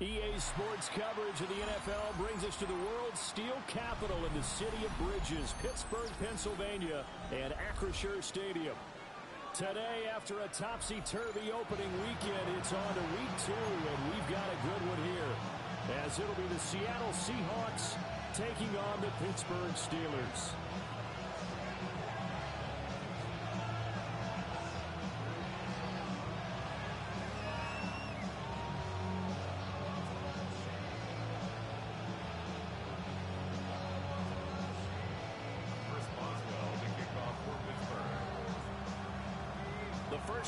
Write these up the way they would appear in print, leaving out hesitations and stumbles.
EA Sports coverage of the NFL brings us to the world's steel capital in the city of Bridges, Pittsburgh, Pennsylvania, and Acrisure Stadium. Today, after a topsy-turvy opening weekend, it's on to week 2, and we've got a good one here, as it'll be the Seattle Seahawks taking on the Pittsburgh Steelers.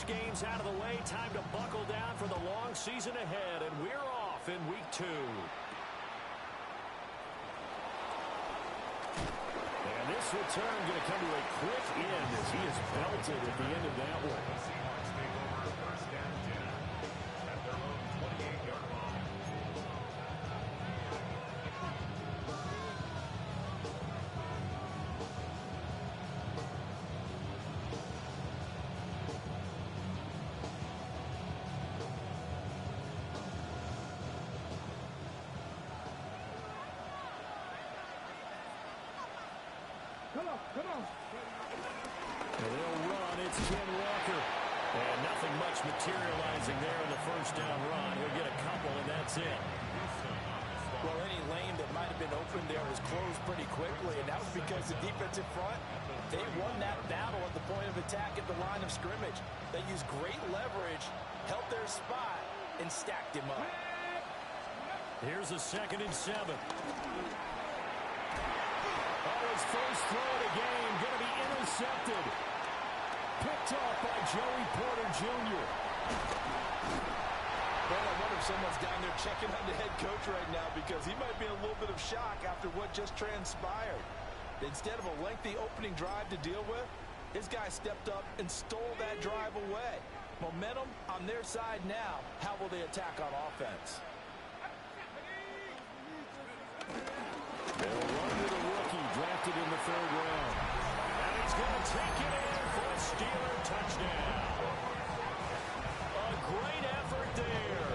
Games out of the way, time to buckle down for the long season ahead, and we're off in week 2. And this return going to come to a quick end as he is belted at the end of that one. The Seahawks take over first down 10 at their own 28-yard line. Materializing there in the first down run. He'll get a couple, and that's it. Well, any lane that might have been open there was closed pretty quickly, and that was because the defensive front, they won that battle at the point of attack at the line of scrimmage. They used great leverage, held their spot, and stacked him up. Here's a 2nd and 7. Oh, his first throw of the game going to be intercepted. Picked off by Joey Porter Jr. Well, I wonder if someone's down there checking on the head coach right now because he might be in a little bit of shock after what just transpired. Instead of a lengthy opening drive to deal with, his guy stepped up and stole that drive away. Momentum on their side now. How will they attack on offense? They'll run to the rookie drafted in the 3rd round. And he's going to take it in for a Steeler touchdown. A great effort there.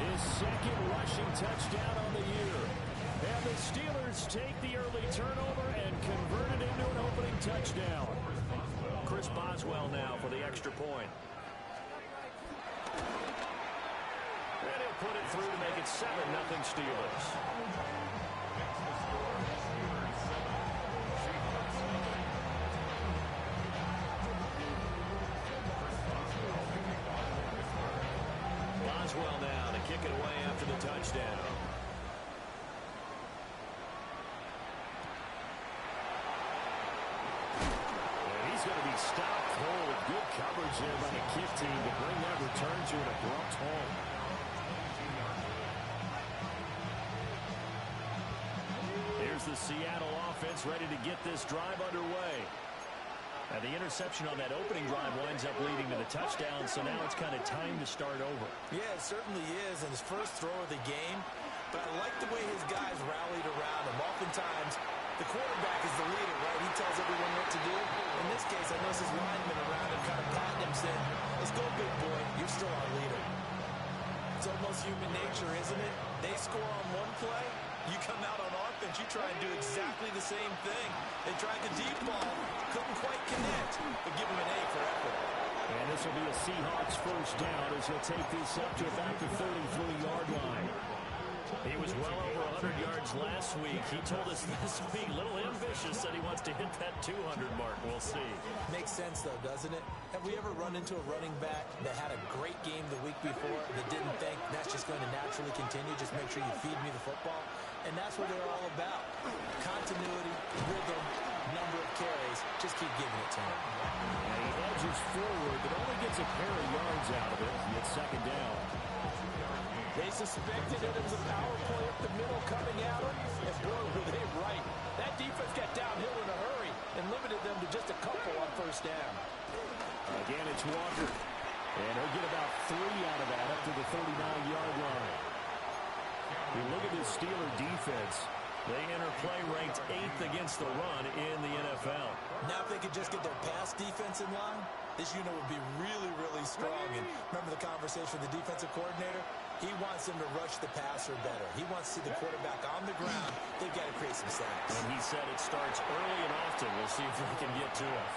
His 2nd rushing touchdown on the year. And the Steelers take the early turnover and convert it into an opening touchdown. Chris Boswell now for the extra point. And he'll put it through to make it 7-0 Steelers. Boswell now to kick it away after the touchdown. And he's going to be stopped cold. Good coverage there by the kick team to bring that return to an abrupt halt. Here's the Seattle offense ready to get this drive underway. And the interception on that opening drive winds up leading to the touchdown, so now it's kind of time to start over. Yeah, it certainly is in his first throw of the game. But I like the way his guys rallied around him. Oftentimes, the quarterback is the leader, right? He tells everyone what to do. In this case, I notice his linemen around him kind of patting him, saying, "Let's go, big boy. You're still our leader." It's almost human nature, isn't it? They score on one play. You come out on offense, you try and do exactly the same thing. They tried the deep ball, couldn't quite connect, but give him an A for effort. And this will be a Seahawks first down as he'll take this up to about the 33-yard line. He was well over 100 yards last week. He told us this week, a little ambitious, that he wants to hit that 200 mark. We'll see. Makes sense, though, doesn't it? Have we ever run into a running back that had a great game the week before that didn't think that's just going to naturally continue? Just make sure you feed me the football. And that's what they're all about. Continuity, rhythm, number of carries. Just keep giving it to him. And he edges forward, but only gets a pair of yards out of it. He gets 2nd down. They suspected it was a power play up the middle coming at him, and boy, were they right. That defense got downhill in a hurry and limited them to just a couple on first down. Again, it's Walker. And he'll get about 3 out of that up to the 39-yard line. You look at this Steeler defense. They enter play ranked 8th against the run in the NFL. Now if they could just get their pass defense in line, this unit would be really, really strong. And remember the conversation with the defensive coordinator? He wants them to rush the passer better. He wants to see the quarterback on the ground. They've got to create some sacks. And he said it starts early and often. We'll see if they can get to it.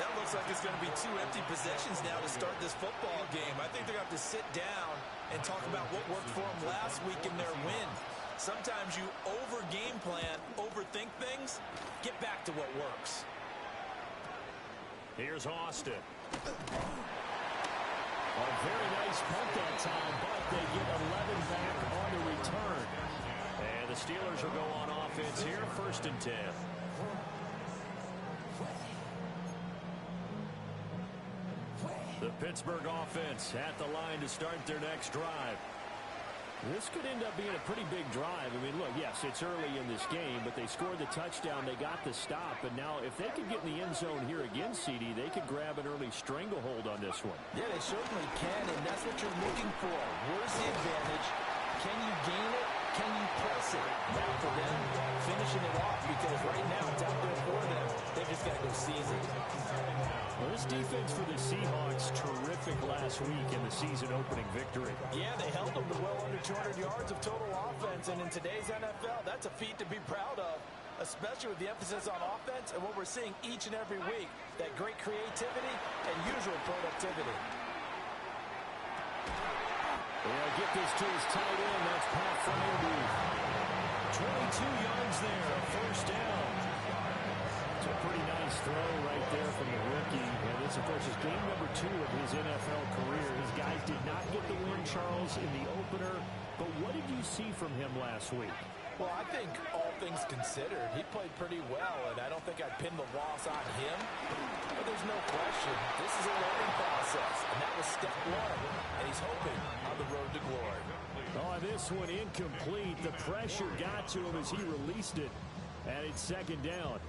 That looks like it's going to be 2 empty possessions now to start this football game. I think they're going to have to sit down and talk about what worked for them last week in their win. Sometimes you over-game plan, overthink things. Get back to what works. Here's Austin. A very nice punt that time, but they get 11 back on the return. And the Steelers will go on offense here, 1st and 10. The Pittsburgh offense at the line to start their next drive. This could end up being a pretty big drive. I mean, look, yes, it's early in this game, but they scored the touchdown. They got the stop. And now if they could get in the end zone here again, CD, they could grab an early stranglehold on this one. Yeah, they certainly can, and that's what you're looking for. Where's the advantage? Can you gain it? Can you press it? Now for them, finishing it off, because right now it's out there for them. They just got to go seize it. Well, this defense for the Seahawks, terrific last week in the season-opening victory. Yeah, they held them to well under 200 yards of total offense, and in today's NFL, that's a feat to be proud of, especially with the emphasis on offense and what we're seeing each and every week, that great creativity and usual productivity. They'll get this to his tight end. That's Pat Freiermuth. 22 yards there, a 1st down. It's a pretty nice throw right there from the rookie. And this, of course, is game number 2 of his NFL career. His guys did not get the win, Charles, in the opener. But what did you see from him last week? Well, I think all things considered, he played pretty well, and I don't think I'd pin the loss on him. But there's no question, this is a learning process, and that was step 1, and he's hoping on the road to glory. Oh, this one incomplete. The pressure got to him as he released it, and it's 2nd down.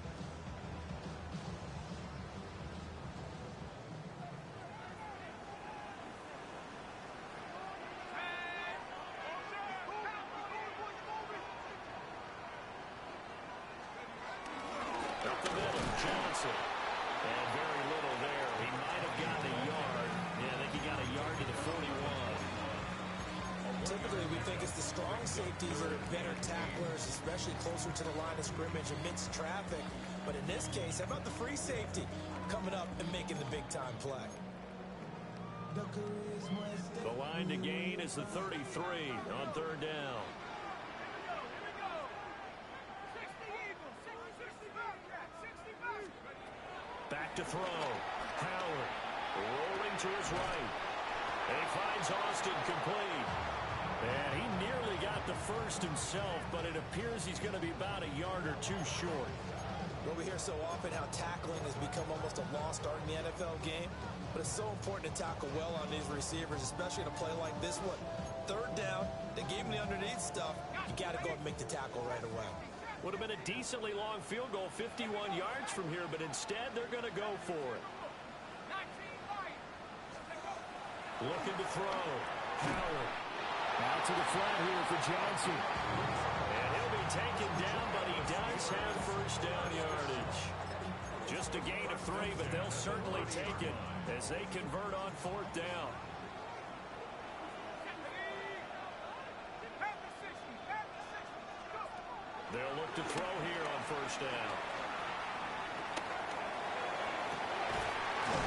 Up the middle, Johnson. And very little there. He might have gotten a yard. Yeah, I think he got a yard to the 41. Typically, we think it's the strong safeties that are better tacklers, especially closer to the line of scrimmage amidst traffic. But in this case, how about the free safety coming up and making the big-time play? The line to gain is the 33 on 3rd down. Back to throw. Howard rolling to his right. And he finds Austin complete. And he nearly got the 1st himself, but it appears he's going to be about a yard or 2 short. Well, we hear so often how tackling has become almost a lost art in the NFL game, but it's so important to tackle well on these receivers, especially in a play like this one. 3rd down, they gave him the underneath stuff. You got to go and make the tackle right away. Would have been a decently long field goal, 51 yards from here, but instead they're going to go for it. Looking to throw. Howard. Out to the flat here for Johnson. And he'll be taken down, but he does have 1st down yardage. Just a gain of 3, but they'll certainly take it as they convert on 4th down. They'll look to throw here on 1st down.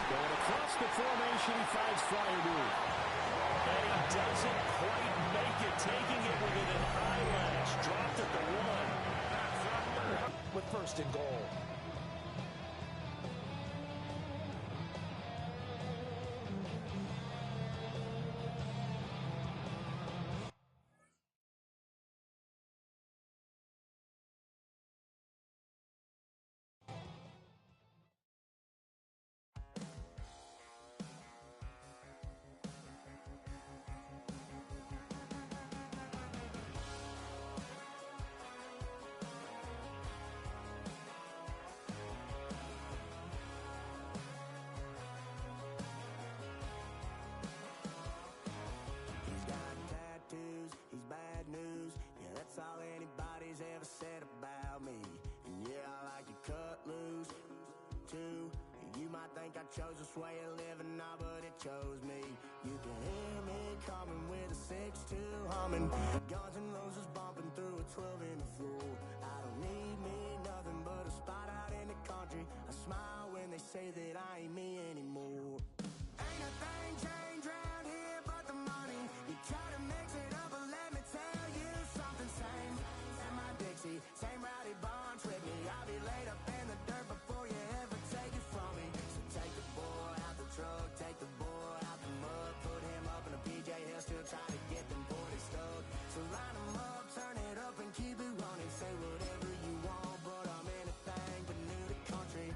Going across the formation, he finds Freiermuth. And he doesn't quite make it, taking it within an eyelash. Dropped at the 1. With 1st and goal. Chose this way of living now, but it chose me. You can hear me coming with a 6-2 humming. Guns and Roses bumping through a 12 in the floor. I don't need me nothing but a spot out in the country. I smile when they say that I ain't me anymore. Ain't a thing changed round here but the money. You try to mix it up, but let me tell you something. Same in my Dixie, same rowdy bunch with me. I'll be laid up in the dirt before you ever take it from me. So take the boy out the truck, take the boy out the mud, put him up in a PJ Hill, still trying to get them 40 stuck. So line them up, turn it up and keep it running. Say whatever you want, but I'm anything but new to country.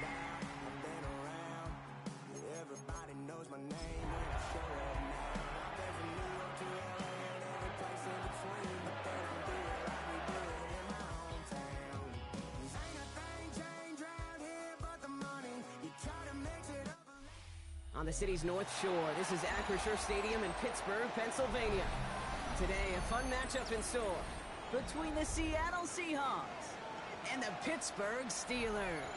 I've been around. Everybody knows my name when I show up now. I've been from New York to LA and every place in between, but they don't do it like we do it in my hometown. Ain't a thing changed round here but the money. You try to mix it up. On the city's North Shore, this is Acrisure Stadium in Pittsburgh, Pennsylvania. Today, a fun matchup in store between the Seattle Seahawks and the Pittsburgh Steelers.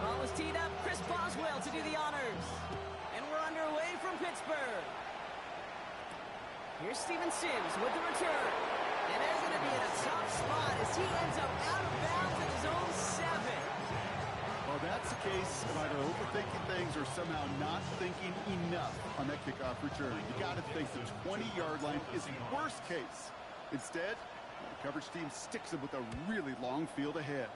Ball is teed up. Chris Boswell to do the honors. And we're underway from Pittsburgh. Here's Steven Sims with the return. And they're going to be in a tough spot as he ends up out of bounds at his own 7. Well, that's the case of either overthinking things or somehow not thinking enough on that kickoff return. You got to think the 20-yard line is worst case. Instead, the coverage team sticks him with a really long field ahead.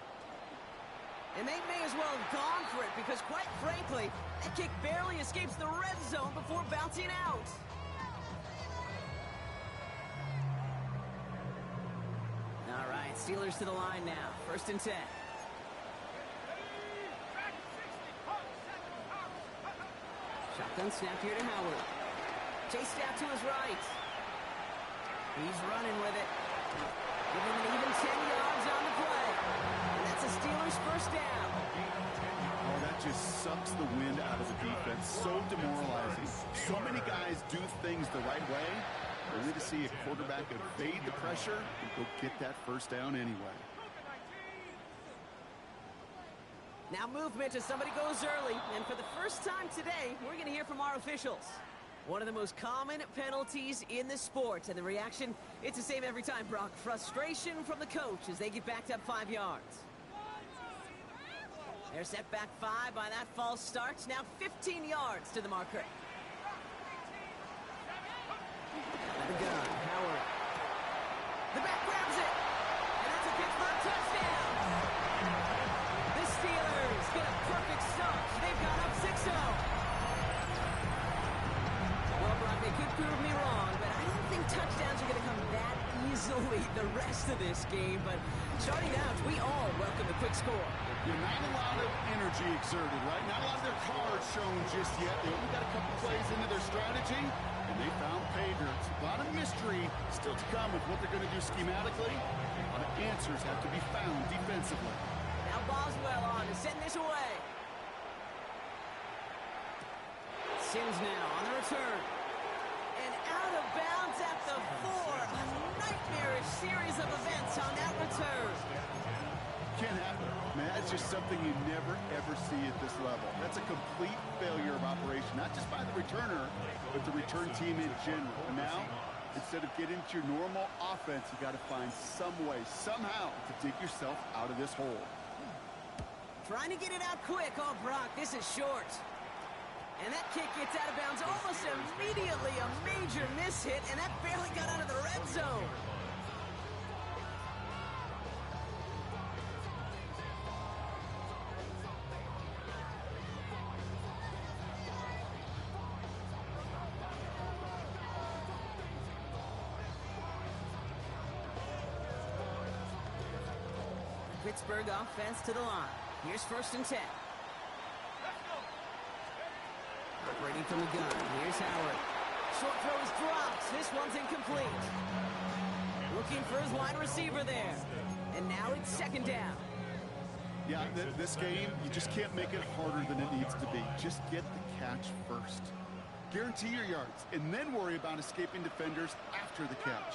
And they may as well have gone for it because, quite frankly, that kick barely escapes the red zone before bouncing out. All right, Steelers to the line now. 1st and 10. Shotgun snap here to Howard. Chased out to his right. He's running with it. Give him an even 10 yards on the play. And that's a Steelers 1st down. Oh, that just sucks the wind out of the defense. So demoralizing. So many guys do things the right way, only to see a quarterback evade the pressure and go get that 1st down anyway. Now movement as somebody goes early. And for the first time today, we're going to hear from our officials. One of the most common penalties in the sport. And the reaction, it's the same every time, Brock. Frustration from the coach as they get backed up 5 yards. They're set back 5 by that false start. Now 15 yards to the marker. The gun, Howard. The back grabs it. And that's a Pittsburgh touchdown. The Steelers get a perfect start. They've gone up 6-0. Well, Brock, they could prove me wrong, but I don't think touchdowns are going to come that easily the rest of this game. But starting out, we all welcome the quick score. Yeah, not a lot of energy exerted, right? Not a lot of their cards shown just yet. They only got a couple plays into their strategy, and they found pay dirt. A lot of mystery still to come with what they're going to do schematically. A lot of answers have to be found defensively. Now Boswell on to send this away. Sims now on the return. And out of bounds at the 4. A nightmarish series of events on that return. Can't happen. Man, that's just something you never, ever see at this level. That's a complete failure of operation, not just by the returner, but the return team in general. And now, instead of getting to your normal offense, you got to find some way, somehow, to dig yourself out of this hole. Trying to get it out quick. Oh, Brock, this is short. And that kick gets out of bounds almost immediately. A major miss hit, and that barely got out of the red zone. Pittsburgh offense to the line. Here's 1st and 10. Operating from the gun. Here's Howard. Short throw is dropped. This one's incomplete. Looking for his wide receiver there. And now it's 2nd down. Yeah, this game, you just can't make it harder than it needs to be. Just get the catch first. Guarantee your yards, and then worry about escaping defenders after the catch.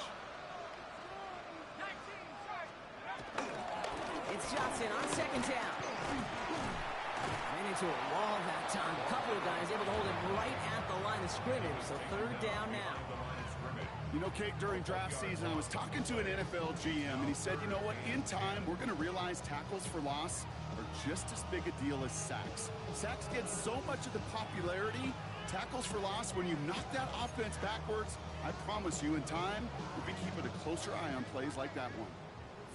It's Johnson on second down. Ran into a wall that time. A couple of guys able to hold him right at the line of scrimmage. So third down now. You know, Kate, during draft season, I was talking to an NFL GM, and he said, you know what, in time, we're going to realize tackles for loss are just as big a deal as sacks. Sacks get so much of the popularity. Tackles for loss, when you knock that offense backwards, I promise you, in time, we'll be keeping a closer eye on plays like that one.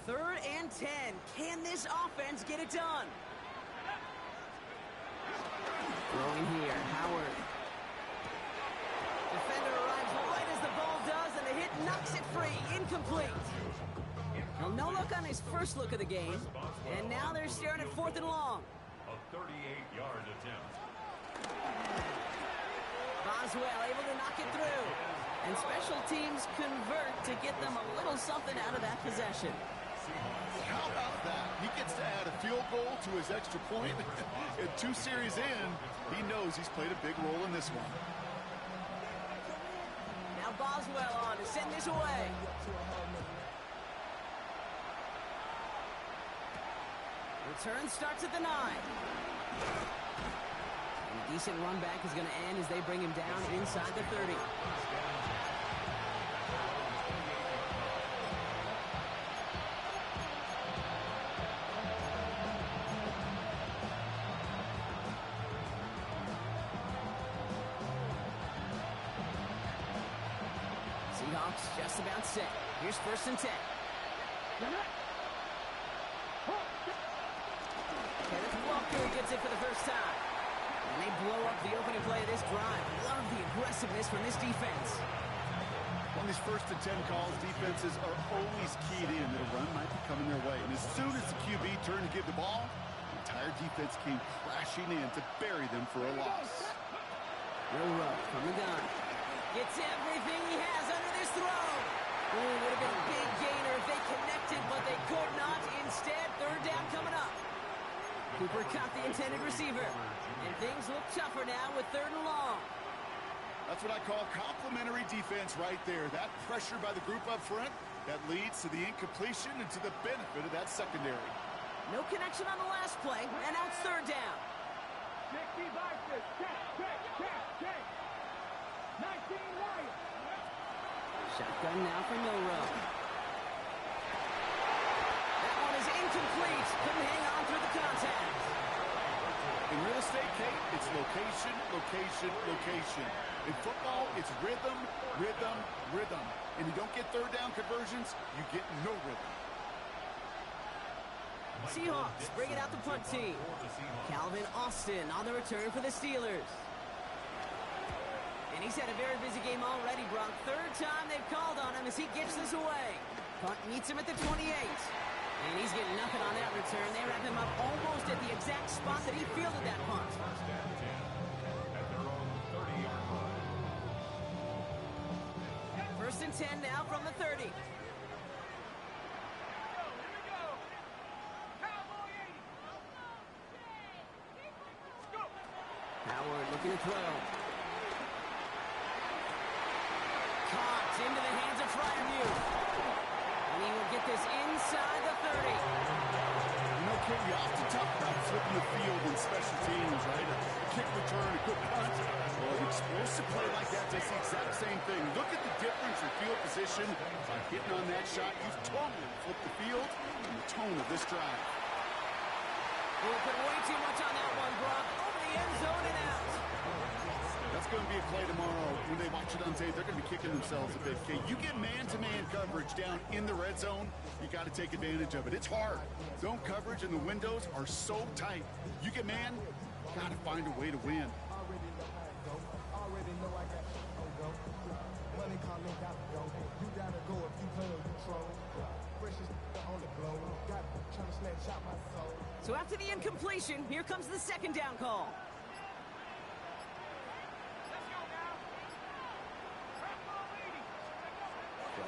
3rd and 10. Can this offense get it done? Throwing here, Howard. Defender arrives right as the ball does, and the hit knocks it free. Incomplete. Well, no look on his first look of the game, and now they're staring at 4th and long. A 38-yard attempt. Boswell able to knock it through. And special teams convert to get them a little something out of that possession. How about that? He gets to add a field goal to his extra point. And 2 series in, he knows he's played a big role in this one. Now Boswell on to send this away. Return starts at the 9. And a decent run back is going to end as they bring him down inside the 30. Seahawks just about set. Here's 1st and 10. Kenneth Walker gets it for the first time. And they blow up the opening play of this drive. Love the aggressiveness from this defense. On these 1st and 10 calls, defenses are always keyed in that a run might be coming their way. And as soon as the QB turned to give the ball, the entire defense came crashing in to bury them for a loss. Rowe from the gun. Gets everything he has under this throw. Ooh, would have been a big gainer if they connected, but they could not. Instead, 3rd down coming up. Cooper caught the intended receiver. And things look tougher now with 3rd and long. That's what I call complimentary defense right there. That pressure by the group up front, that leads to the incompletion and to the benefit of that secondary. No connection on the last play, and now it's 3rd down. Shotgun now for Milroe. That one is incomplete. Couldn't hang on through the contact. In real estate, Kate, it's location, location, location. In football, it's rhythm, rhythm, rhythm. And you don't get 3rd down conversions, you get no rhythm. Seahawks bring it out the punt team. Calvin Austin on the return for the Steelers. And he's had a very busy game already, Brock. 3rd time they've called on him as he gets this away. Punt meets him at the 28. And he's getting nothing on that return. They wrap him up almost at the exact spot that he fielded that punt. 1st and 10 at their own 30-yard line. 1st and 10 now from the 30. Howard looking to throw. Caught into the hands of Freiermuth. And he will get this inside the 30. You know, Kate, you often talk about flipping the field in special teams, right? A kick return, a good punt. Well, an explosive play like that does the exact same thing. Look at the difference in field position. By hitting on that shot, you've totally flipped the field and the tone of this drive. We'll put way too much on that one, Brock. Over the end zone and out. That's going to be a play tomorrow. When they watch it on tape, they're going to be kicking themselves a bit. Okay, you get man-to-man coverage down in the red zone, you got to take advantage of it. It's hard. Zone coverage and the windows are so tight. You get man, got to find a way to win. So after the incompletion, here comes the 2nd down call.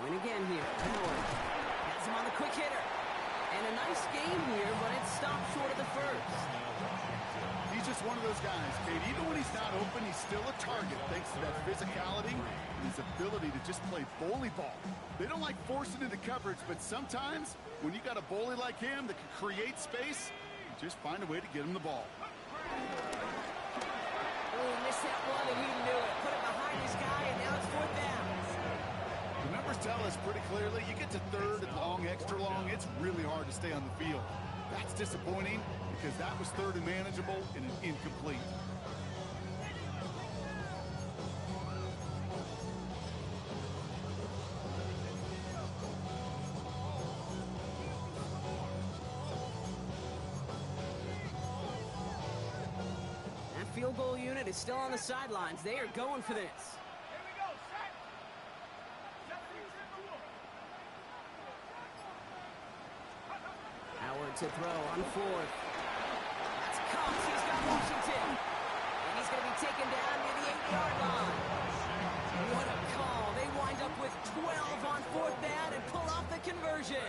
Going again here. Howard has him on the quick hitter. And a nice game here, but it stopped short of the 1st. These He's just one of those guys, Kate. Even when he's not open, he's still a target thanks to that physicality and his ability to just play bully ball. They don't like forcing into coverage, but sometimes when you got a bully like him that can create space, you just find a way to get him the ball. Oh, he missed that one, and he knew it. Put it behind his guy, and now it's fourth down. The numbers tell us pretty clearly, you get to third and long, extra long, it's really hard to stay on the field. That's disappointing because that was third and manageable and an incomplete. That field goal unit is still on the sidelines. They are going for this. Howard to throw on fourth. That's Cox. He's got Washington. And he's going to be taken down near the 8-yard line. What a call. They wind up with 12 on fourth down and pull off the conversion.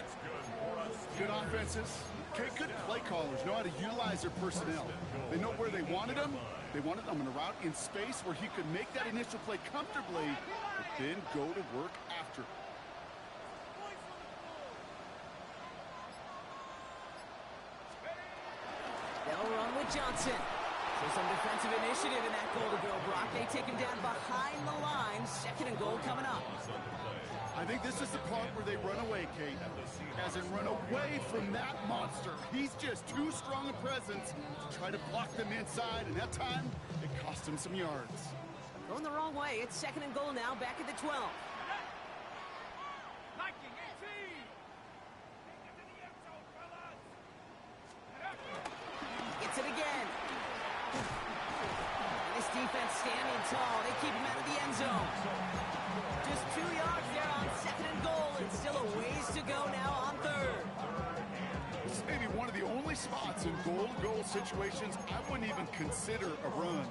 Good offenses. Okay, good play callers know how to utilize their personnel. They know where they wanted them. They wanted them in a route in space where he could make that initial play comfortably, but then go to work after. They'll run with Johnson. So some defensive initiative in that goal to go, Brock. They take him down behind the line. Second and goal coming up. I think this is the part where they run away, Kate. As in run away from that monster. He's just too strong a presence to try to block them inside, and that time, it cost him some yards. Going the wrong way. It's second and goal now, back at the 12. Gets it again. This defense standing tall. They keep him out of the end zone. Just 2 yards there on second and goal, and still a ways to go now on third. This is maybe one of the only spots in goal-to-goal situations I wouldn't even consider a run.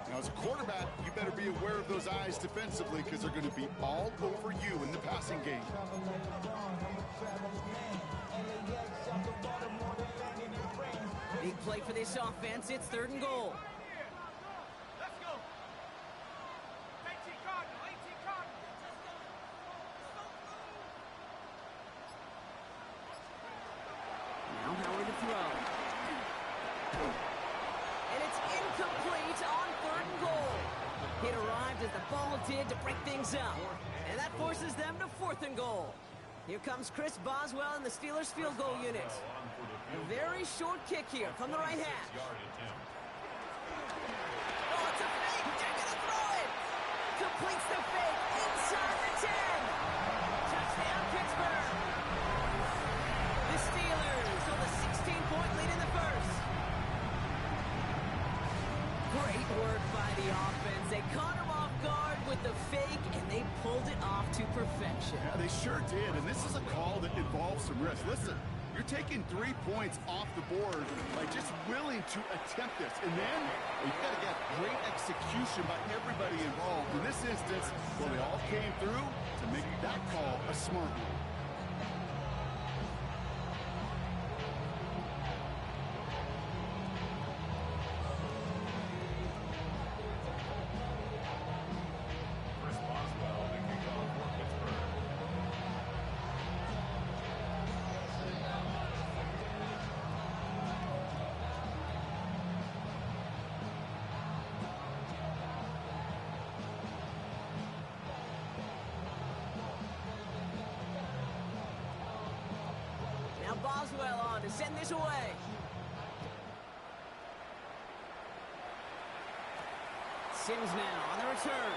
Now, as a quarterback, you better be aware of those eyes defensively because they're going to be all over you in the passing game. Big play for this offense. It's third and goal. Now Howard to throw. And it's incomplete on third and goal. It arrived as the ball did to break things up. And that forces them to fourth and goal. Here comes Chris Boswell in the Steelers field goal unit. A very short kick here from the right hash. Oh, it's a fake. They're going to throw it. Completes the fake inside the 10. Touchdown, Pittsburgh. The Steelers hold a 16-point lead in the first. Great work by the offense. They caught him off guard with the fake, and they pulled it off to perfection. Yeah, they sure did, and this is a call that involves some risk. Listen, you're taking 3 points off the board by just willing to attempt this. And then you've got to get great execution by everybody involved. In this instance, well, they all came through to make that call a smart one. Chris Boswell, the kickoff for Pittsburgh. Now Boswell on to send this away. Sims now on the return.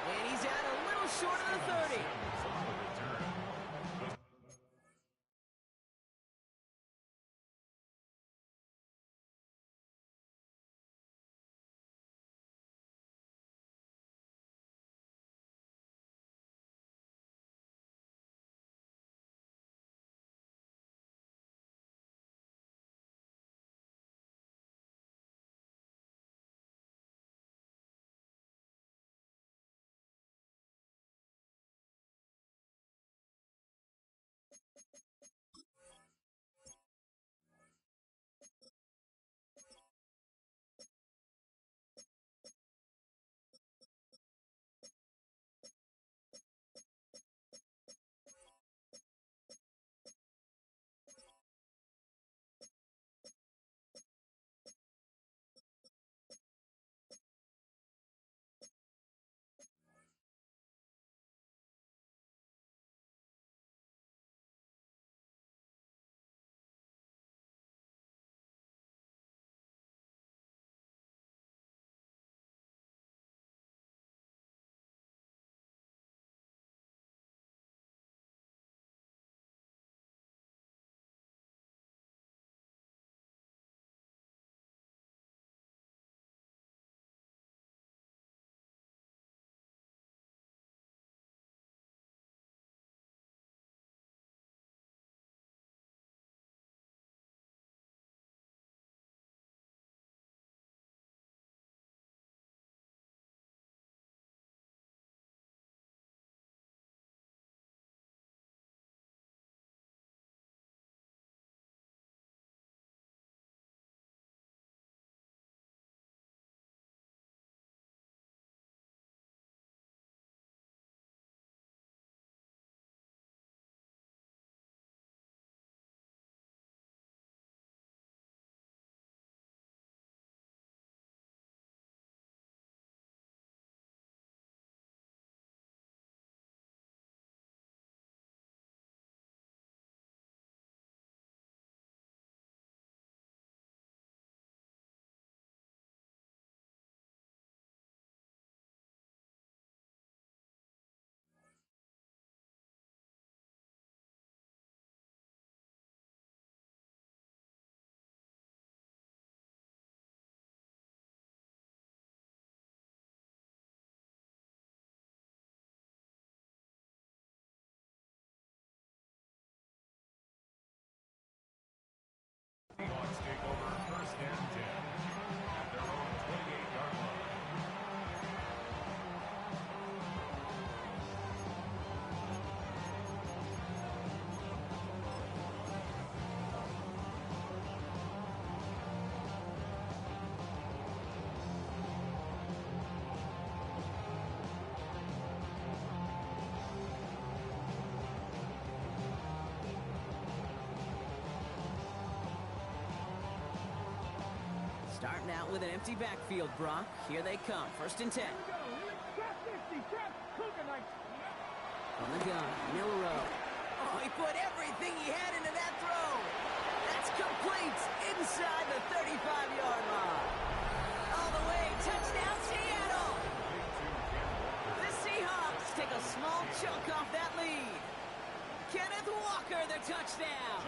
And he's out a little short of the 30. Starting out with an empty backfield, Brock. Here they come. 1st and 10. On the gun, Milrow. Oh, he put everything he had into that throw. That's complete inside the 35-yard line. All the way, touchdown Seattle. The Seahawks take a small chunk off that lead. Kenneth Walker, the touchdown.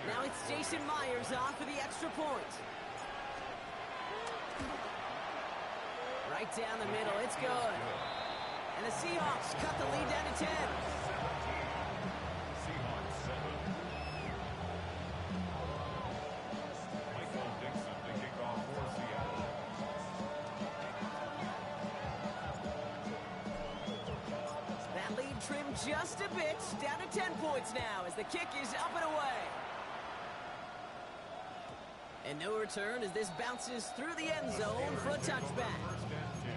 Now it's Jason Myers on for the extra point. Right down the middle, it's good. And the Seahawks cut the lead down to 10. Seahawks 7. Michael Dixon to kick off for Seattle. That lead trimmed just a bit, down to 10 points now as the kick is up and away. And no return as this bounces through the end zone for a touchback. 1st and 10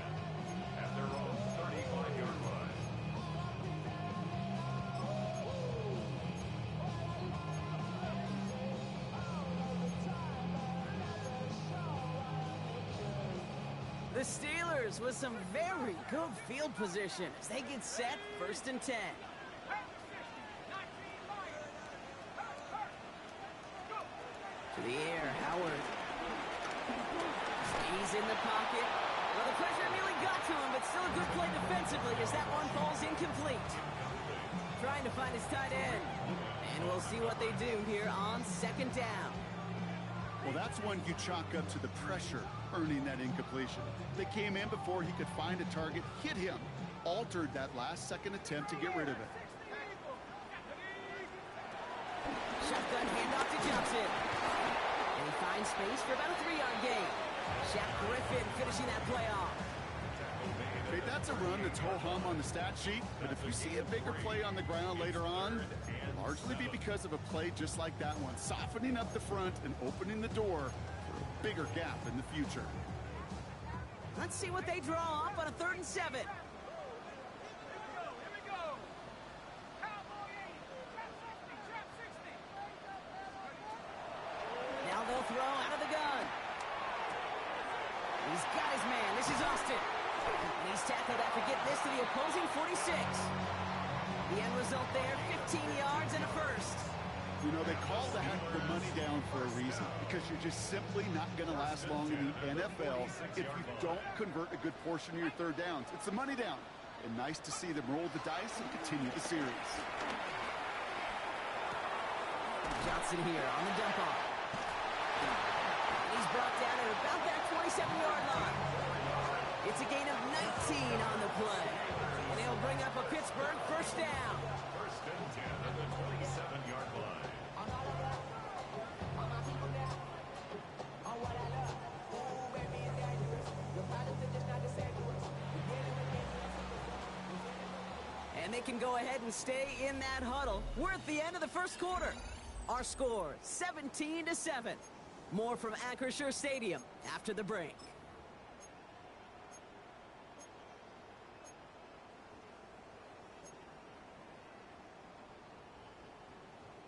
at their own 35-yard line. The Steelers with some very good field position as they get set. 1st and 10. To the air, Howard. He's in the pocket. Well, the pressure nearly got to him, but still a good play defensively as that one falls incomplete. Trying to find his tight end. And we'll see what they do here on 2nd down. Well, that's one you chalk up to the pressure earning that incompletion. They came in before he could find a target, hit him, altered that last-second attempt to get rid of it. Shotgun handoff to Johnson. And he finds space for about a 3-yard gain. Shaq Griffin finishing that play off. Okay, that's a run that's ho-hum on the stat sheet, but if you see a bigger play on the ground later on, it'll largely be because of a play just like that one, softening up the front and opening the door for a bigger gap in the future. Let's see what they draw up on a 3rd and 7. Now they'll throw out of the gun. He's got his man. This is Austin. And he's tackled after getting this to the opposing 46. The end result there, 15 yards and a first. You know, they call that the money down for a reason, because you're just simply not going to last long in the NFL if you don't convert a good portion of your 3rd downs. It's the money down. And nice to see them roll the dice and continue the series. Johnson here on the dump off. He's brought down at about that 27-yard line. It's a gain of 19 on the play. And they'll bring up a Pittsburgh 1st down. 1st and 10 at the 27-yard line. And they can go ahead and stay in that huddle. We're at the end of the 1st quarter. Our score, 17-7. More from Acrisure Stadium after the break.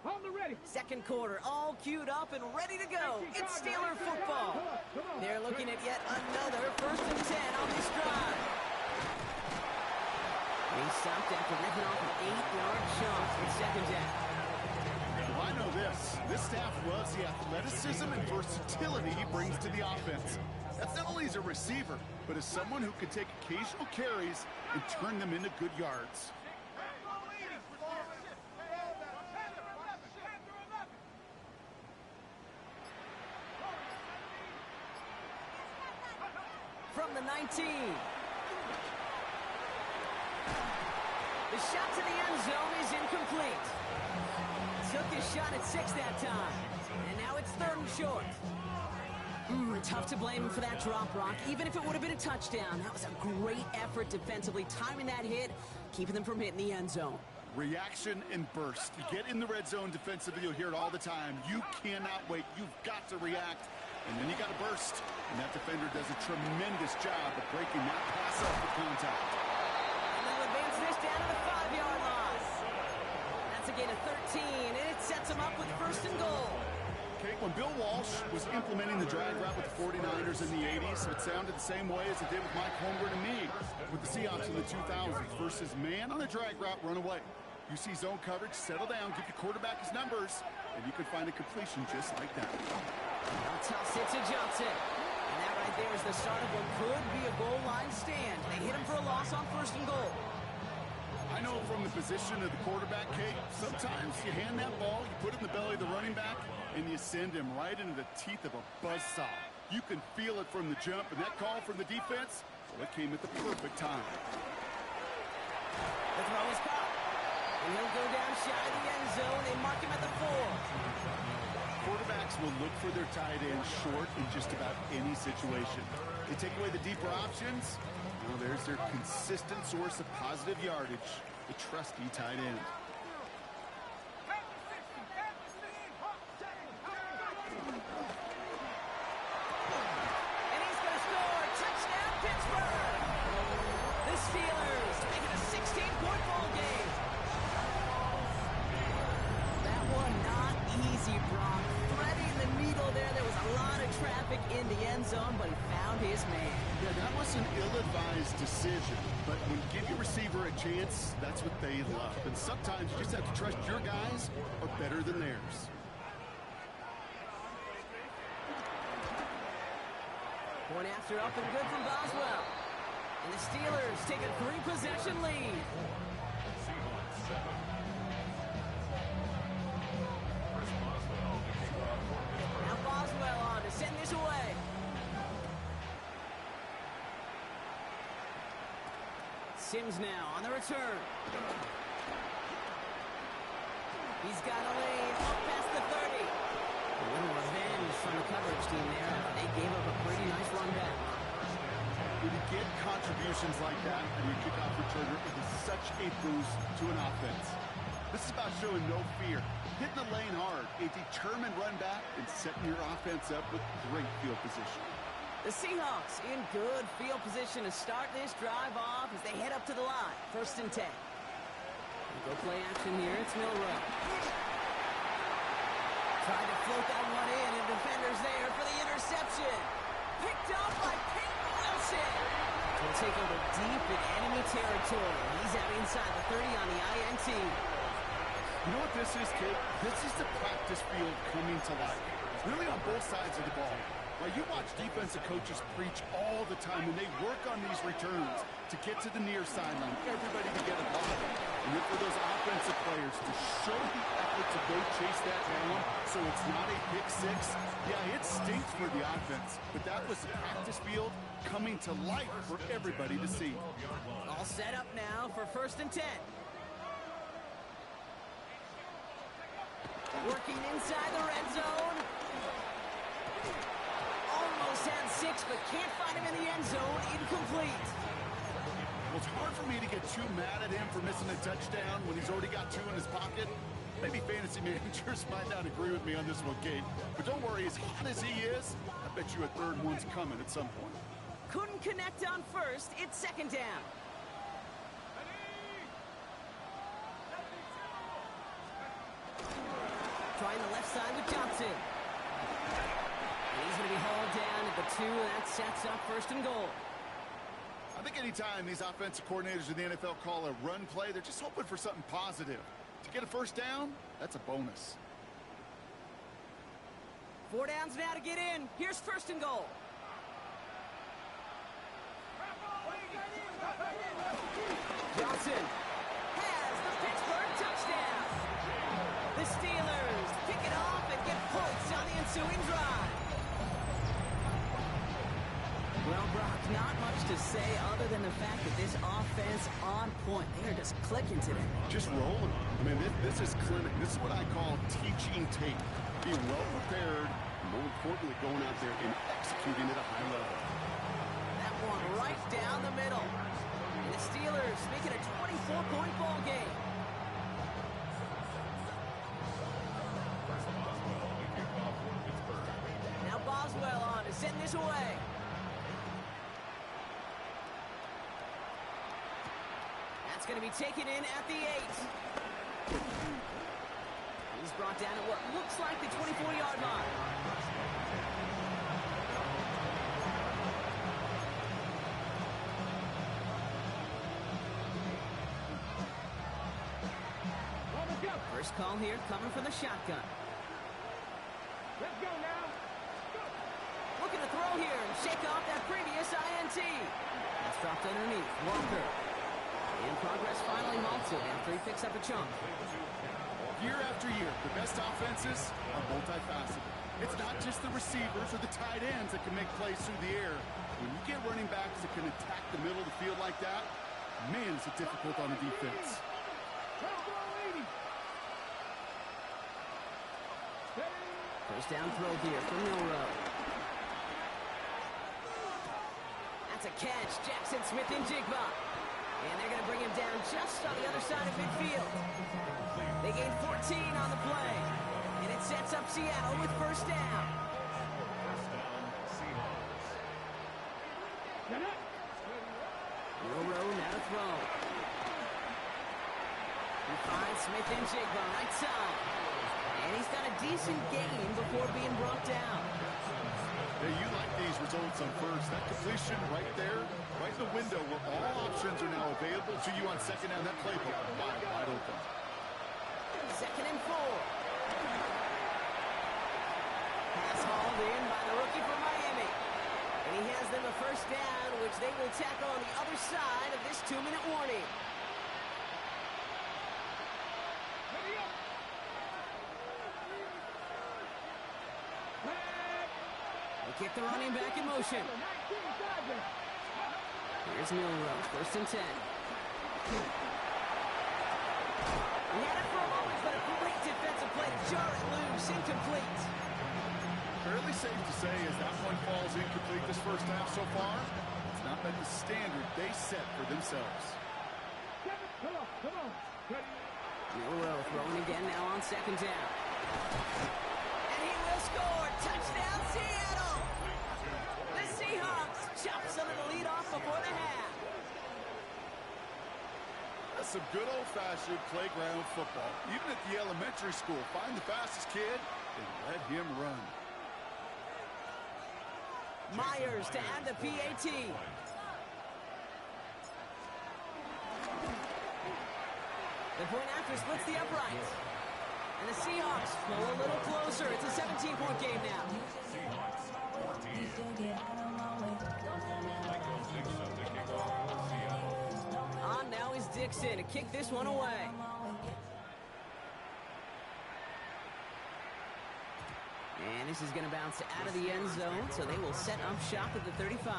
On the ready. 2nd quarter, all queued up and ready to go. It's Steeler football. They're looking at yet another 1st and 10 on this drive. They stopped after ripping off an 8-yard shot in 2nd down. Well, I know this. This staff loves the athleticism and versatility he brings to the offense. That's not only as a receiver, but as someone who can take occasional carries and turn them into good yards. From the 19. The shot to the end zone is incomplete. Took his shot at 6 that time. And now it's 3rd and short. Tough to blame him for that drop, Brock. Even if it would have been a touchdown, that was a great effort defensively, timing that hit, keeping them from hitting the end zone. Reaction and burst. You get in the red zone defensively, you'll hear it all the time. You cannot wait. You've got to react. And then you got to burst. And that defender does a tremendous job of breaking that pass up with contact. And they'll advance this down to the 5-yard line. That's a gain of 13, and it sets them up with 1st and goal. Okay, when Bill Walsh was implementing the drag route with the 49ers in the 80s, it sounded the same way as it did with Mike Holmgren and me with the Seahawks in the 2000s versus man on a drag route, run away. You see zone coverage, settle down, give your quarterback his numbers, and you can find a completion just like that. They'll toss it to Johnson. And that right there is the start of what could be a goal line stand. They hit him for a loss on 1st and goal. I know from the position of the quarterback, Kate, sometimes you hand that ball, you put it in the belly of the running back, and you send him right into the teeth of a buzzsaw. You can feel it from the jump, and that call from the defense, well, it came at the perfect time. The throw is caught. And he'll go down shy of the end zone. They mark him at the 4. Quarterbacks will look for their tight end short in just about any situation. They take away the deeper options. Well, there's their consistent source of positive yardage, the trusty tight end. And he's going to score. Touchdown, Pittsburgh. The Steelers make it a 16-point ball game. That one not easy, Brock. Threading the needle there. There was a lot of traffic in the end zone, but he found his man. Yeah, that was an ill-advised decision, but when you give your receiver a chance, that's what they love. And sometimes you just have to trust your guys are better than theirs. Point after up and good from Boswell. And the Steelers take a 3-possession lead. Now Boswell on to send this away. Sims now on the return. He's got a lane up past the 30. A little revenge from the coverage team there. They gave up a pretty nice run back. When you get contributions like that and your kickoff returner, it is such a boost to an offense. This is about showing no fear, hitting the lane hard, a determined run back, and setting your offense up with great field position. The Seahawks in good field position to start this drive off as they head up to the line. 1st and 10. Go play action here. It's Milroe. Tried to float that one in, and defenders there for the interception. Picked up by Peyton Wilson. He'll take over deep in enemy territory. He's out inside the 30 on the INT. You know what this is, Kate? This is the practice field coming to life. Really on both sides of the ball. Well, you watch defensive coaches preach all the time when they work on these returns to get to the near sideline, everybody to get a block. And then for those offensive players to show the effort to go chase that down so it's not a pick six. Yeah, it stinks for the offense, but that was the practice field coming to life for everybody to see. All set up now for 1st and 10. Working inside the red zone. Almost had 6, but can't find him in the end zone. Incomplete. Well, it's hard for me to get too mad at him for missing a touchdown when he's already got 2 in his pocket. Maybe fantasy managers might not agree with me on this one, Kate. But don't worry, as hot as he is, I bet you a 3rd one's coming at some point. Couldn't connect on 1st. It's 2nd down. Trying the left side with Johnson. And he's going to be hauled down at the 2, and that sets up 1st and goal. I think anytime these offensive coordinators in the NFL call a run play, they're just hoping for something positive. To get a 1st down, that's a bonus. 4 downs now to get in. Here's 1st and goal. Johnson has the Pittsburgh touchdown. The Steelers pick it off and get points on the ensuing drive. Well, Brock, not much to say other than the fact that this offense on point. They are just clicking today. Just rolling. I mean, this is clinic. This is what I call teaching tape. Being well prepared, and more importantly, going out there and executing at a high level. That one right down the middle. And the Steelers make it a 24-point ball game. Now Boswell on to send this away. That's going to be taken in at the 8. He's brought down at what looks like the 24-yard line. First call here coming from the shotgun. Let's go now. Looking to throw here and shake off that previous INT. That's dropped underneath. Walker. In progress finally halted after he picks up a chunk. Year after year, the best offenses are multifaceted. It's not just the receivers or the tight ends that can make plays through the air. When you get running backs that can attack the middle of the field like that, man, is it difficult on the defense. First down throw here from Milroe. That's a catch. Jackson Smith and Jigba. And they're going to bring him down just on the other side of midfield. They gain 14 on the play. And it sets up Seattle with first down. Milroe now to throw. He finds Smith and Jigba right side. And he's got a decent gain before being brought down. Hey, you like these results on first. That completion right there, right in the window where all options are now available to you on second down. That playbook wide open. 2nd and 4. Pass hauled in by the rookie from Miami. And he has them a first down, which they will tackle on the other side of this 2-minute warning. Kick the running back in motion. Here's Milroe, 1st and 10. He had it for a moment, but a great defensive play to jar it loose, incomplete. Fairly safe to say as that one falls incomplete this first half so far, it's not been the standard they set for themselves. Milroe throwing again now on 2nd down. And he will score. Touchdown, Seattle! The Seahawks chop some of the lead off before the half. That's some good old-fashioned playground football. Even at the elementary school, find the fastest kid and let him run. Myers to add the PAT. The point after splits the uprights. And the Seahawks pull a little closer. It's a 17-point game now. On now is Dixon to kick this one away. And this is going to bounce out of the end zone, so they will set up shop at the 35.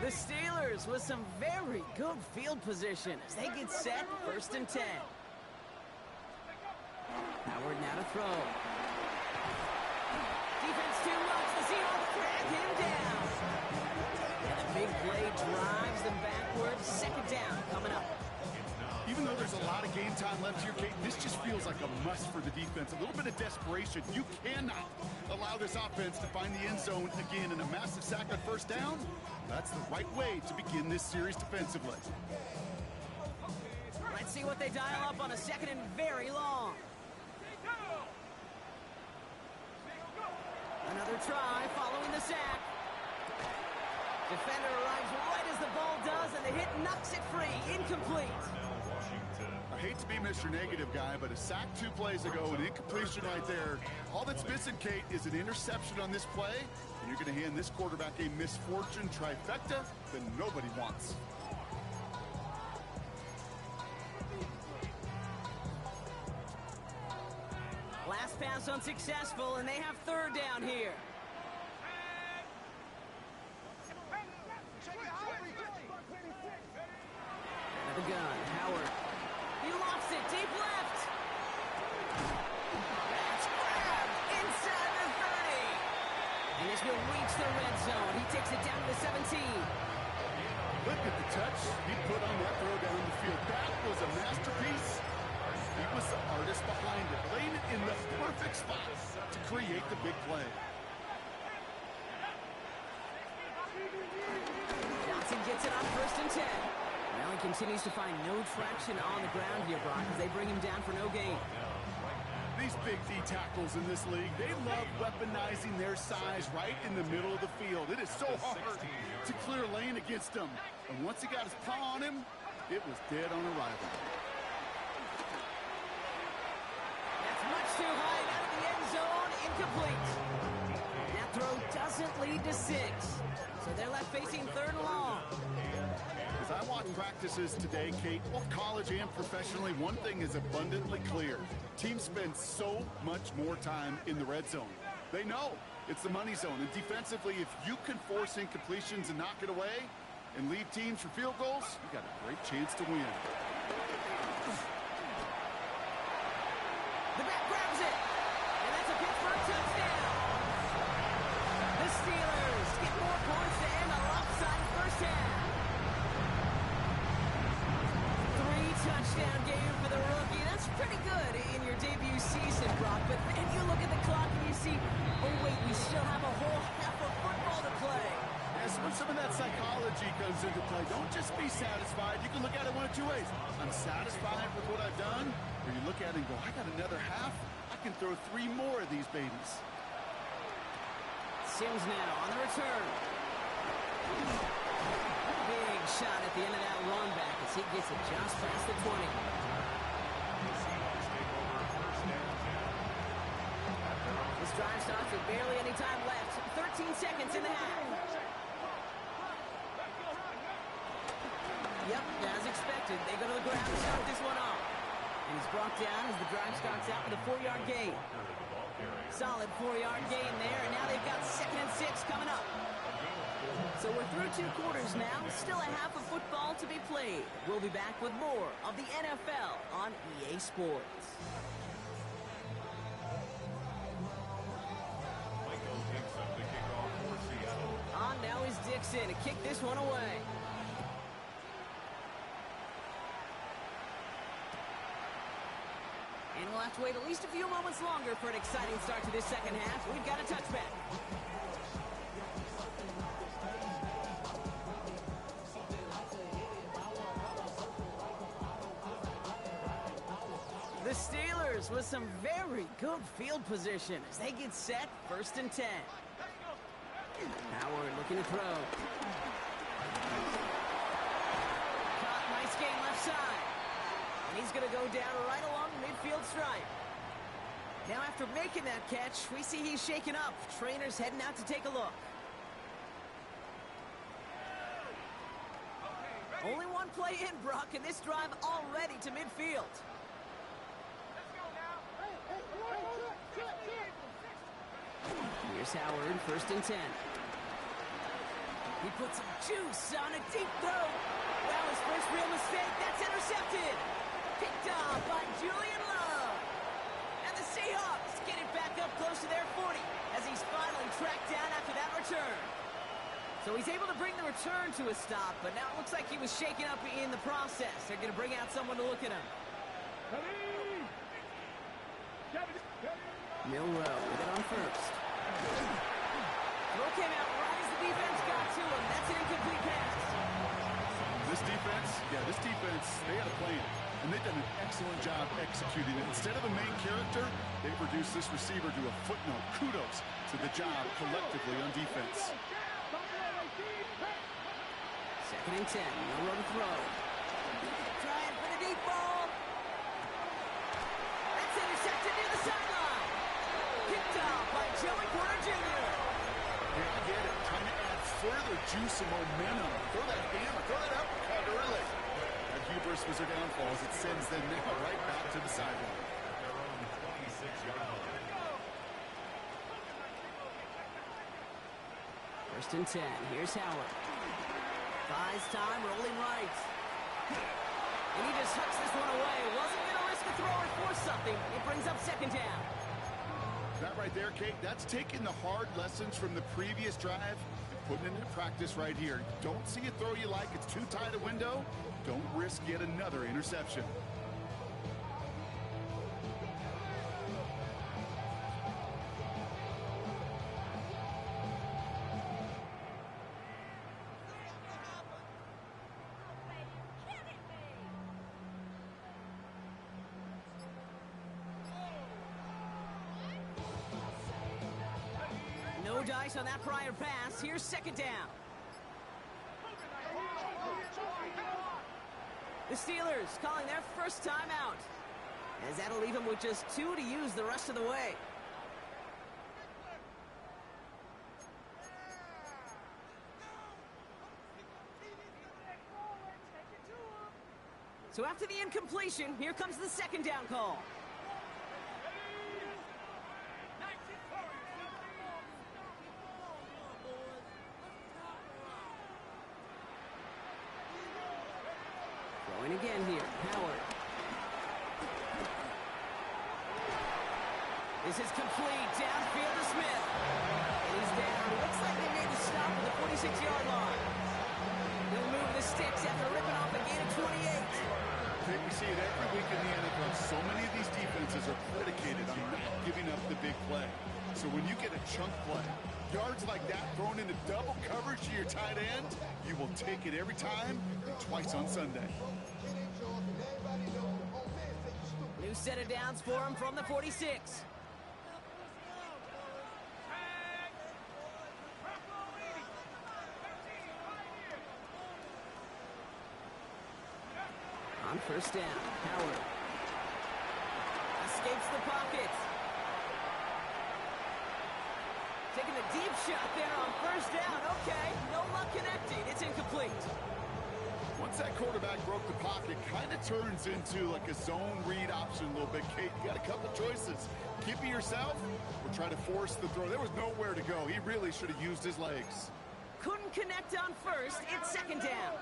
The Steelers with some very good field position as they get set, 1st and 10. Howard now to throw. Defense too much. The Seahawks drag him down. And the big play drives them backwards. 2nd down coming up. Even though there's a lot of game time left here, Kate, this just feels like a must for the defense. A little bit of desperation. You cannot allow this offense to find the end zone again in a massive sack on 1st down. That's the right way to begin this series defensively. Let's see what they dial up on a 2nd and very long. Another try following the sack. Defender arrives right as the ball does, and the hit knocks it free. Incomplete. I hate to be Mr. Negative guy, but a sack 2 plays ago, an incompletion right there. All that's missing, Kate, is an interception on this play, and you're going to hand this quarterback a misfortune trifecta that nobody wants. Last pass unsuccessful, and they have 3rd down here. Out of the gun, Howard. He lofts it deep left. That's grabbed inside the 30. And this will reach the red zone. He takes it down to the 17. Look at the touch he put on that throw down the field. That was a masterpiece. He was the artist behind it, laying it in the perfect spot to create the big play. and 10. Well, he continues to find no traction on the ground here, Brock, as they bring him down for no gain. These big D tackles in this league, they love weaponizing their size right in the middle of the field. It is so hard to clear a lane against him. And once he got his paw on him, it was dead on arrival. That's much too high and out of the end zone. Incomplete. That throw doesn't lead to 6. So they're left facing 3rd and long. As I watch practices today, Kate, both college and professionally, one thing is abundantly clear. Teams spend so much more time in the red zone. They know it's the money zone. And defensively, if you can force incompletions and knock it away and lead teams for field goals, you got a great chance to win. The back grabs it. And that's a Pittsburgh touchdown. The Steelers get more points to end a lopsided first half. 3-touchdown game for the rookie. That's pretty good in your debut season, Brock. But then you look at the clock and you see, oh wait, we still have a whole half of football to play. Yes, when some of that psychology comes into play, don't just be satisfied. You can look at it one of 2 ways. I'm satisfied with what I've done. Or you look at it and go, I got another half. I can throw 3 more of these babies. Sims now on the return. Big shot at the end of that run back as he gets it just past the 20. This drive starts with barely any time left. 13 seconds in the half. Yep, as expected, they go to the ground to start this one off. And he's brought down as the drive starts out with a 4-yard gain. Solid 4-yard gain there, and now they've got 2nd and 6 coming up. So we're through 2 quarters now, still a half of football to be played. We'll be back with more of the NFL on EA Sports. Michael Dixon, the kickoff for Seattle. On now is Dixon to kick this one away. And we'll have to wait at least a few moments longer for an exciting start to this second half. We've got a touchback. The Steelers with some very good field position as they get set, 1st and 10. Howard looking to throw. Caught, nice game left side. And he's going to go down right along the midfield stripe. Now after making that catch, we see he's shaken up. Trainer's heading out to take a look. Only one play in, Brock, and this drive already to midfield. Here's Howard, 1st and 10. He puts some juice on a deep throw. Well, his first real mistake, that's intercepted. Picked off by Julian Love. And the Seahawks get it back up close to their 40 as he's finally tracked down after that return. So he's able to bring the return to a stop, but now it looks like he was shaken up in the process. They're going to bring out someone to look at him. Milrow with it on 1st. Throw came out right as the defense got to him. That's an incomplete pass. This defense, they had a plan. And they've done an excellent job executing it. Instead of a main character, they produced this receiver to a footnote. Kudos to the job collectively on defense. 2nd and 10. Milrow to throw. Trying for the deep ball. That's intercepted near the sideline. Picked off by Joey Porter Jr. Yeah, I get it. Trying to add further juice and momentum. Throw that hammer, throw that uppercut early. That hubris was their downfall as it sends them now right back to the sideline. Their own 26-yard line. 1st and 10. Here's Howard. Buys time, rolling right. And he just hucks this one away. Wasn't going to risk a throw or force something. It brings up 2nd down. That right there, Kate, that's taking the hard lessons from the previous drive and putting it into practice right here. Don't see a throw you like, it's too tight a window. Don't risk yet another interception. dice on that prior pass. Here's second down. The Steelers calling their first timeout, as that'll leave them with just 2 to use the rest of the way. So after the incompletion, here comes the second down call. Throwing again here, Howard. This is complete, downfield to Smith. And he's down. Looks like they made the stop at the 46-yard line. He'll move the sticks after ripping off a gain of 28. I think we see it every week in the NFL. So many of these defenses are predicated on not giving up the big play. So when you get a chunk play, yards like that thrown into double coverage to your tight end, you will take it every time and twice on Sunday. New set of downs for him from the 46. On first down, Howard escapes the pocket. Taking a deep shot there on first down. Okay, no luck connecting. It's incomplete. Once that quarterback broke the pocket, kind of turns into like a zone read option a little bit. Kate, you got a couple choices. Keep it yourself or try to force the throw. There was nowhere to go. He really should have used his legs. Couldn't connect on first. It's second down.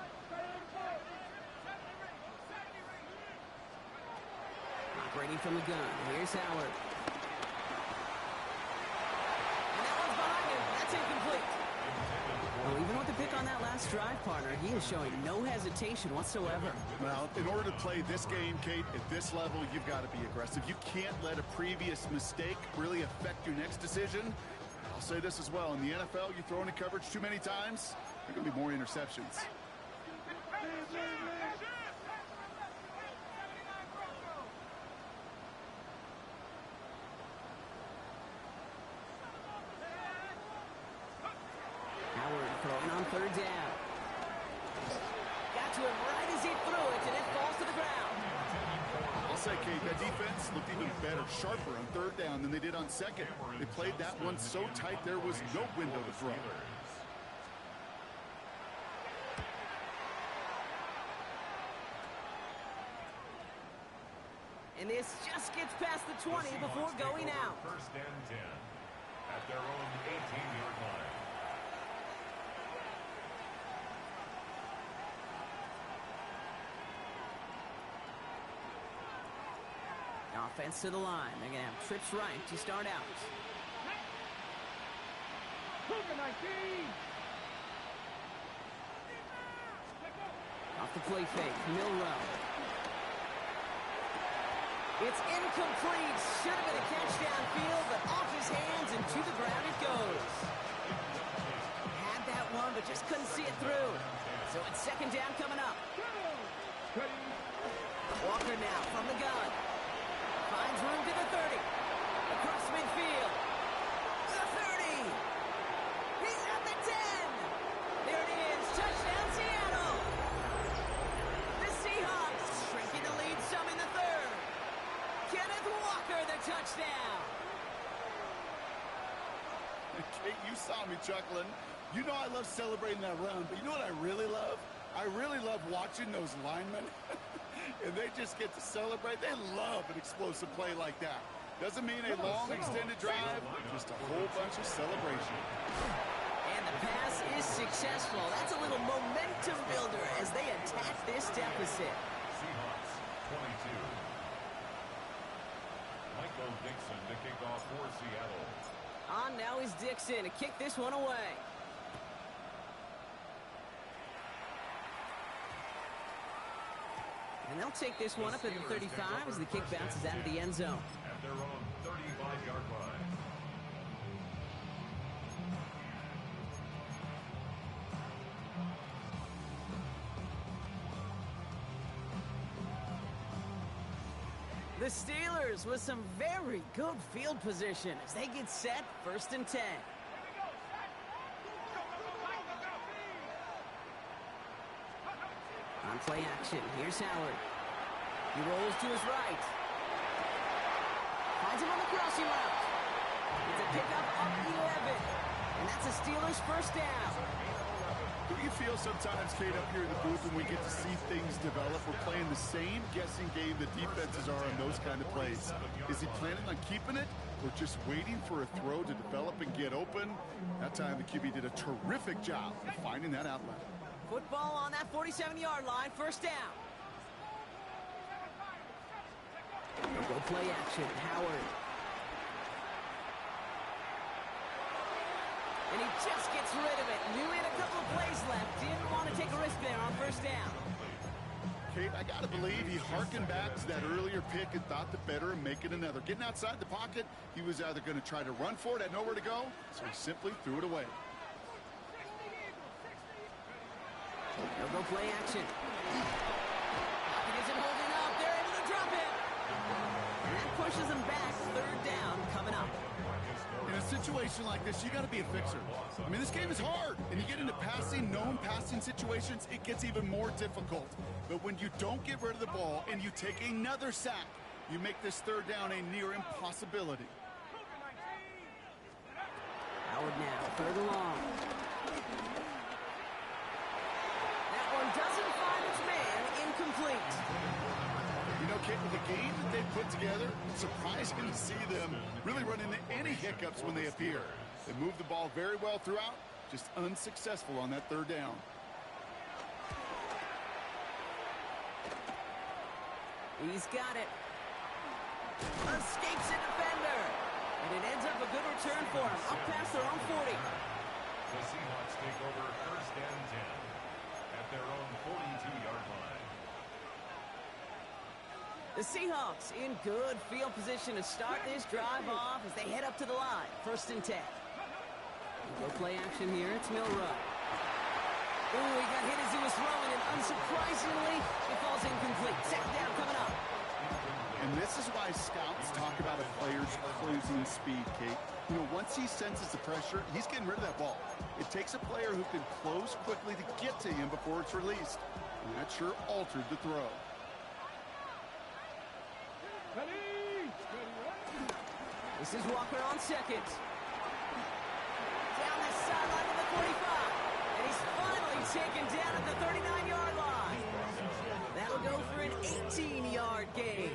Operating from the gun. Here's Howard. And that one's behind him. That's incomplete. Well, even with the pick on that last drive, partner, he is showing no hesitation whatsoever. Well, in order to play this game, Kate, at this level, you've got to be aggressive. You can't let a previous mistake really affect your next decision. I'll say this as well. In the NFL, you throw into coverage too many times, there are going to be more interceptions. Throwing on third down. Got to him right as he threw it, and it falls to the ground. I'll say, Kate, that defense looked even better, sharper on third down than they did on second. They played that one so tight there was no window to throw. And this just gets past the 20 before going out. First and 10 at their own 18-yard line. Offense to the line. They're going to have trips right to start out. Off the play fake, Milrow. It's incomplete. Should have been a catch downfield, but off his hands and to the ground it goes. Had that one, but just couldn't see it through. So it's second down coming up. Walker now from the gun. Finds room to the 30. Across midfield. The 30. He's at the 10. There it is. Touchdown, Seattle. The Seahawks shrinking the lead some in the third. Kenneth Walker, the touchdown. Kate, you saw me chuckling. You know I love celebrating that run, but you know what I really love? I really love watching those linemen. And they just get to celebrate. They love an explosive play like that. Doesn't mean a long extended drive, just a whole bunch of celebration. And the pass is successful. That's a little momentum builder as they attack this deficit. Seahawks 22. Michael Dixon to kick off for Seattle. On now is Dixon to kick this one away. And they'll take this one up at the 35 as the kick bounces out of the end zone. At their own 35-yard line. The Steelers with some very good field position as they get set first and 10. On play action, here's Howard. He rolls to his right. Finds him on the crossing route. It's a pickup up 11. And that's a Steelers first down. Do you feel sometimes, Kate, up here in the booth when we get to see things develop? We're playing the same guessing game the defenses are on those kind of plays. Is he planning on keeping it or just waiting for a throw to develop and get open? That time the QB did a terrific job of finding that outlet. Football on that 47-yard line, first down. They'll go play action, Howard. And he just gets rid of it. Knew he had a couple of plays left. Didn't want to take a risk there on first down. Kate, I got to believe he harkened back to that earlier pick and thought the better and make it another. Getting outside the pocket, he was either going to try to run for it, had nowhere to go, so he simply threw it away. They'll go play action. He isn't holding up. They're able to drop it. And that pushes him back. Third down coming up. In a situation like this, you got to be a fixer. I mean, this game is hard, and you get into known passing situations, it gets even more difficult. But when you don't get rid of the ball and you take another sack, you make this third down a near impossibility. Howard now, third and long. That one doesn't find its man, incomplete. You know, Kate, with the game that they put together, it's surprising to see them really run into any hiccups when they appear. They move the ball very well throughout, just unsuccessful on that third down. He's got it. Escapes a defender. And it ends up a good return for him. Up past their own 40. The Seahawks take over first and 10 at their own 42-yard line. The Seahawks in good field position to start this drive off as they head up to the line. First and 10. No play action here. It's Milroe. Ooh, he got hit as he was throwing, and unsurprisingly, it falls incomplete. Second down coming up. And this is why scouts talk about a player's closing speed, Kate. You know, once he senses the pressure, he's getting rid of that ball. It takes a player who can close quickly to get to him before it's released. And that sure altered the throw. This is Walker on second. Down the sideline to the 45. And he's finally taken down at the 39-yard line. That'll go for an 18-yard gain.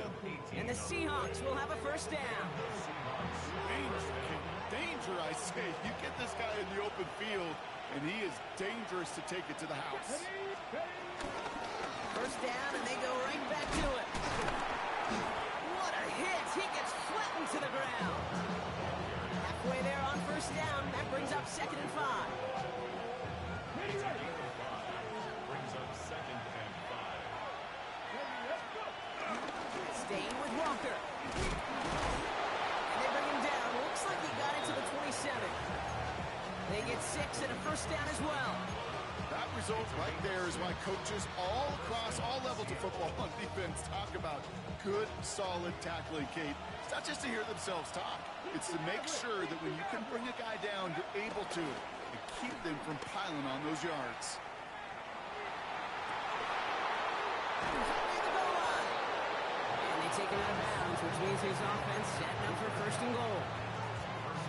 And the Seahawks will have a first down. Danger, I say. You get this guy in the open field, and he is dangerous to take it to the house. First down, and they go right back to it. What a hit. He gets flattened to the ground. Halfway there on first down. That brings up second and 5. Brings up second and 5. Staying with Walker. And they bring him down. Looks like he got into the 27. They get 6 and a first down as well. That result right there is why coaches all across all levels of football on defense talk about good, solid tackling, Kate. It's not just to hear themselves talk. It's to make sure that when you can bring a guy down, you're able to and keep them from piling on those yards. And they take him out of bounds, which means his offense setting up for first and goal.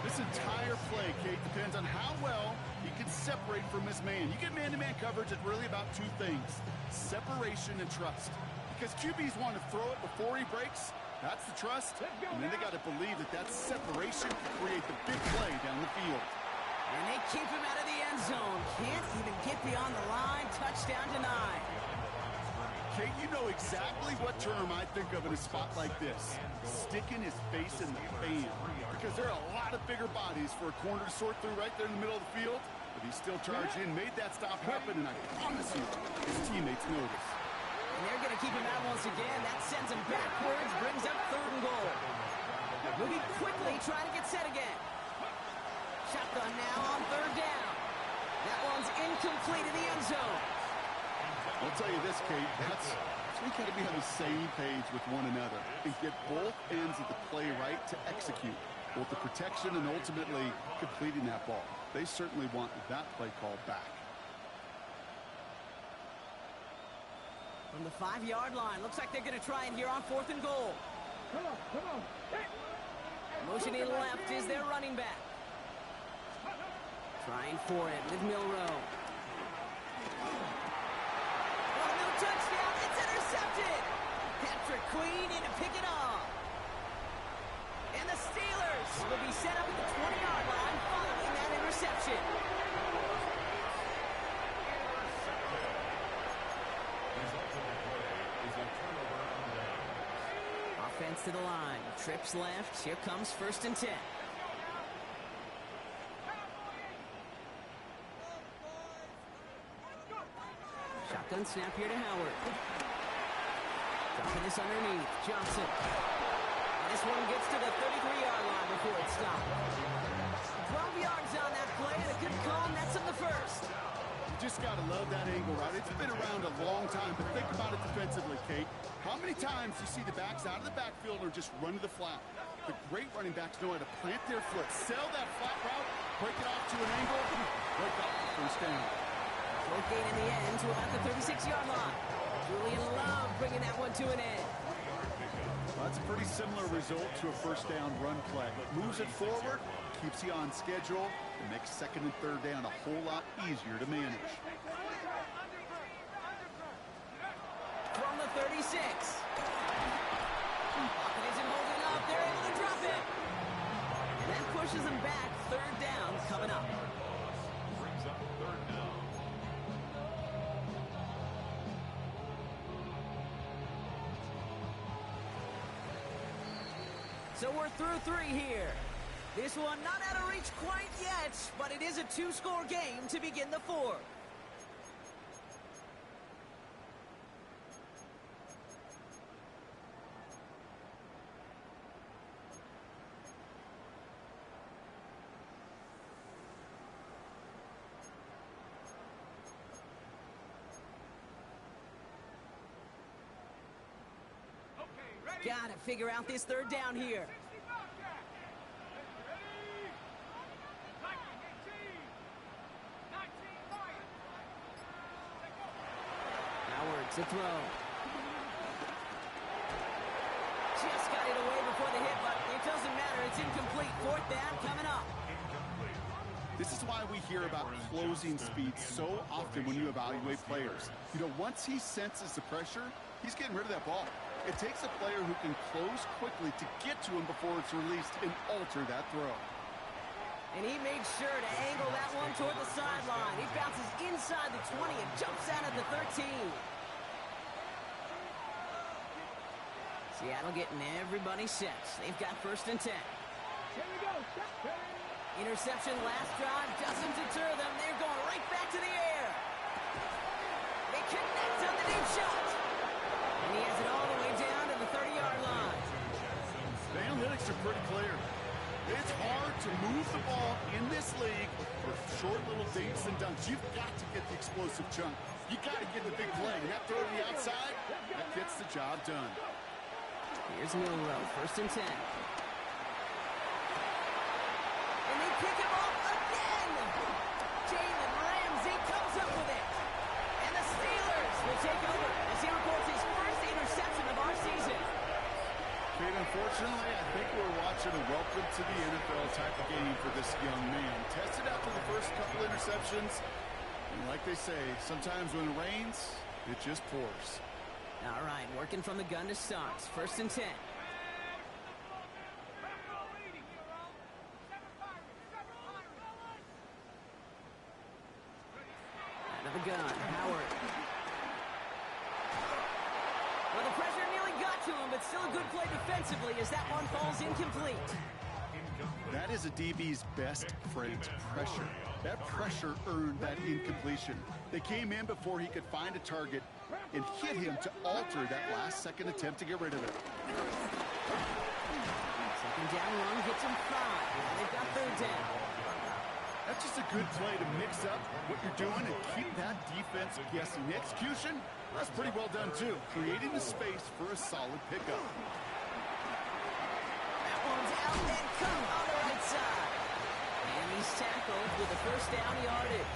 This entire play, Kate, depends on how well he can separate from his man. You get man-to-man coverage, it's really about two things, separation and trust. Because QBs want to throw it before he breaks, that's the trust, and then they got to believe that that separation can create the big play down the field. And they keep him out of the end zone. Can't even get beyond the line. Touchdown denied. Kate, you know exactly what term I think of in a spot like this. Sticking his face in the fan. Because there are a lot of bigger bodies for a corner to sort through right there in the middle of the field. But he still charged in, made that stop happen, and I promise you, his teammates noticed. And they're going to keep him out once again. That sends him backwards, brings up third and goal. Moving quickly, trying to get set again. Shotgun now on third down. That one's incomplete in the end zone. I'll tell you this, Kate, that's we got to be on the same page with one another and get both ends of the play right to execute, both the protection and ultimately completing that ball. They certainly want that play call back. From the 5-yard line. Looks like they're going to try it here on 4th and goal. Come on. Hey. Motioning left is their running back. Trying for it with Milroe. Oh, no touchdown. It's intercepted. Patrick Queen in to pick it off. And the Steelers will be set up at the 20-yard line following that interception. Offense to the line. Trips left. Here comes 1st and 10. Shotgun snap here to Howard. Dropping this underneath. Johnson. And this one gets to the 33-yard line before it stops. 12 yards on that play and a good call, and that's on the 1st. You just got to love that angle, right? It's been around a long time, but think about it defensively, Kate. How many times do you see the backs out of the backfield or just run to the flat? The great running backs know how to plant their foot, sell that flat route, break it off to an angle, break off the 1st down. Short gain in the end to about the 36-yard line. Julian Love bringing that one to an end. Well, that's a pretty similar result to a 1st down run play. Moves it forward, keeps you on schedule, and makes 2nd and 3rd down a whole lot easier to manage. From the 36. Pocket isn't holding up. They're able to drop it. And that pushes them back. 3rd down coming up. Brings up 3rd down. So we're through 3 here. This one not out of reach quite yet, but it is a 2-score game to begin the 4th. Gotta figure out this 3rd down here. Howard to throw. Just got it away before the hit, but it doesn't matter. It's incomplete. 4th down coming up. This is why we hear about closing speed so often when you evaluate players. You know, once he senses the pressure, he's getting rid of that ball. It takes a player who can close quickly to get to him before it's released and alter that throw. And he made sure to angle that one toward the sideline. He bounces inside the 20 and jumps out at the 13. Seattle getting everybody set. They've got 1st and 10. Here we go. Interception last drive doesn't deter them. They're going right back to the air. They connect on the deep shot. And he has it all the way down to the 30-yard line. The analytics are pretty clear. It's hard to move the ball in this league for short little dinks and dunks. You've got to get the explosive chunk. You got to get the big play. And that throw to the outside, that gets the job done. Here's Milroe, 1st and 10. And they pick him up again. Jalen Ramsey comes up with it. And the Steelers will take over as he reports his 1st interception of our season. Kate, unfortunately, I think we're watching a welcome to the NFL type of game for this young man. Tested after the first couple interceptions. And like they say, sometimes when it rains, it just pours. All right, working from the gun to start. 1st and 10. Out of the gun, Howard. Well, the pressure nearly got to him, but still a good play defensively as that one falls incomplete. That is a DB's best friend, pressure. That pressure earned that incompletion. They came in before he could find a target and hit him to alter that last-second attempt to get rid of it. 2nd down run gets him 5. Now they've got 3rd down. That's just a good play to mix up what you're doing and keep that defense guessing. The execution, that's pretty well done, too. Creating the space for a solid pickup. That one's out and cut on the right side. And he's tackled with a 1st down yardage.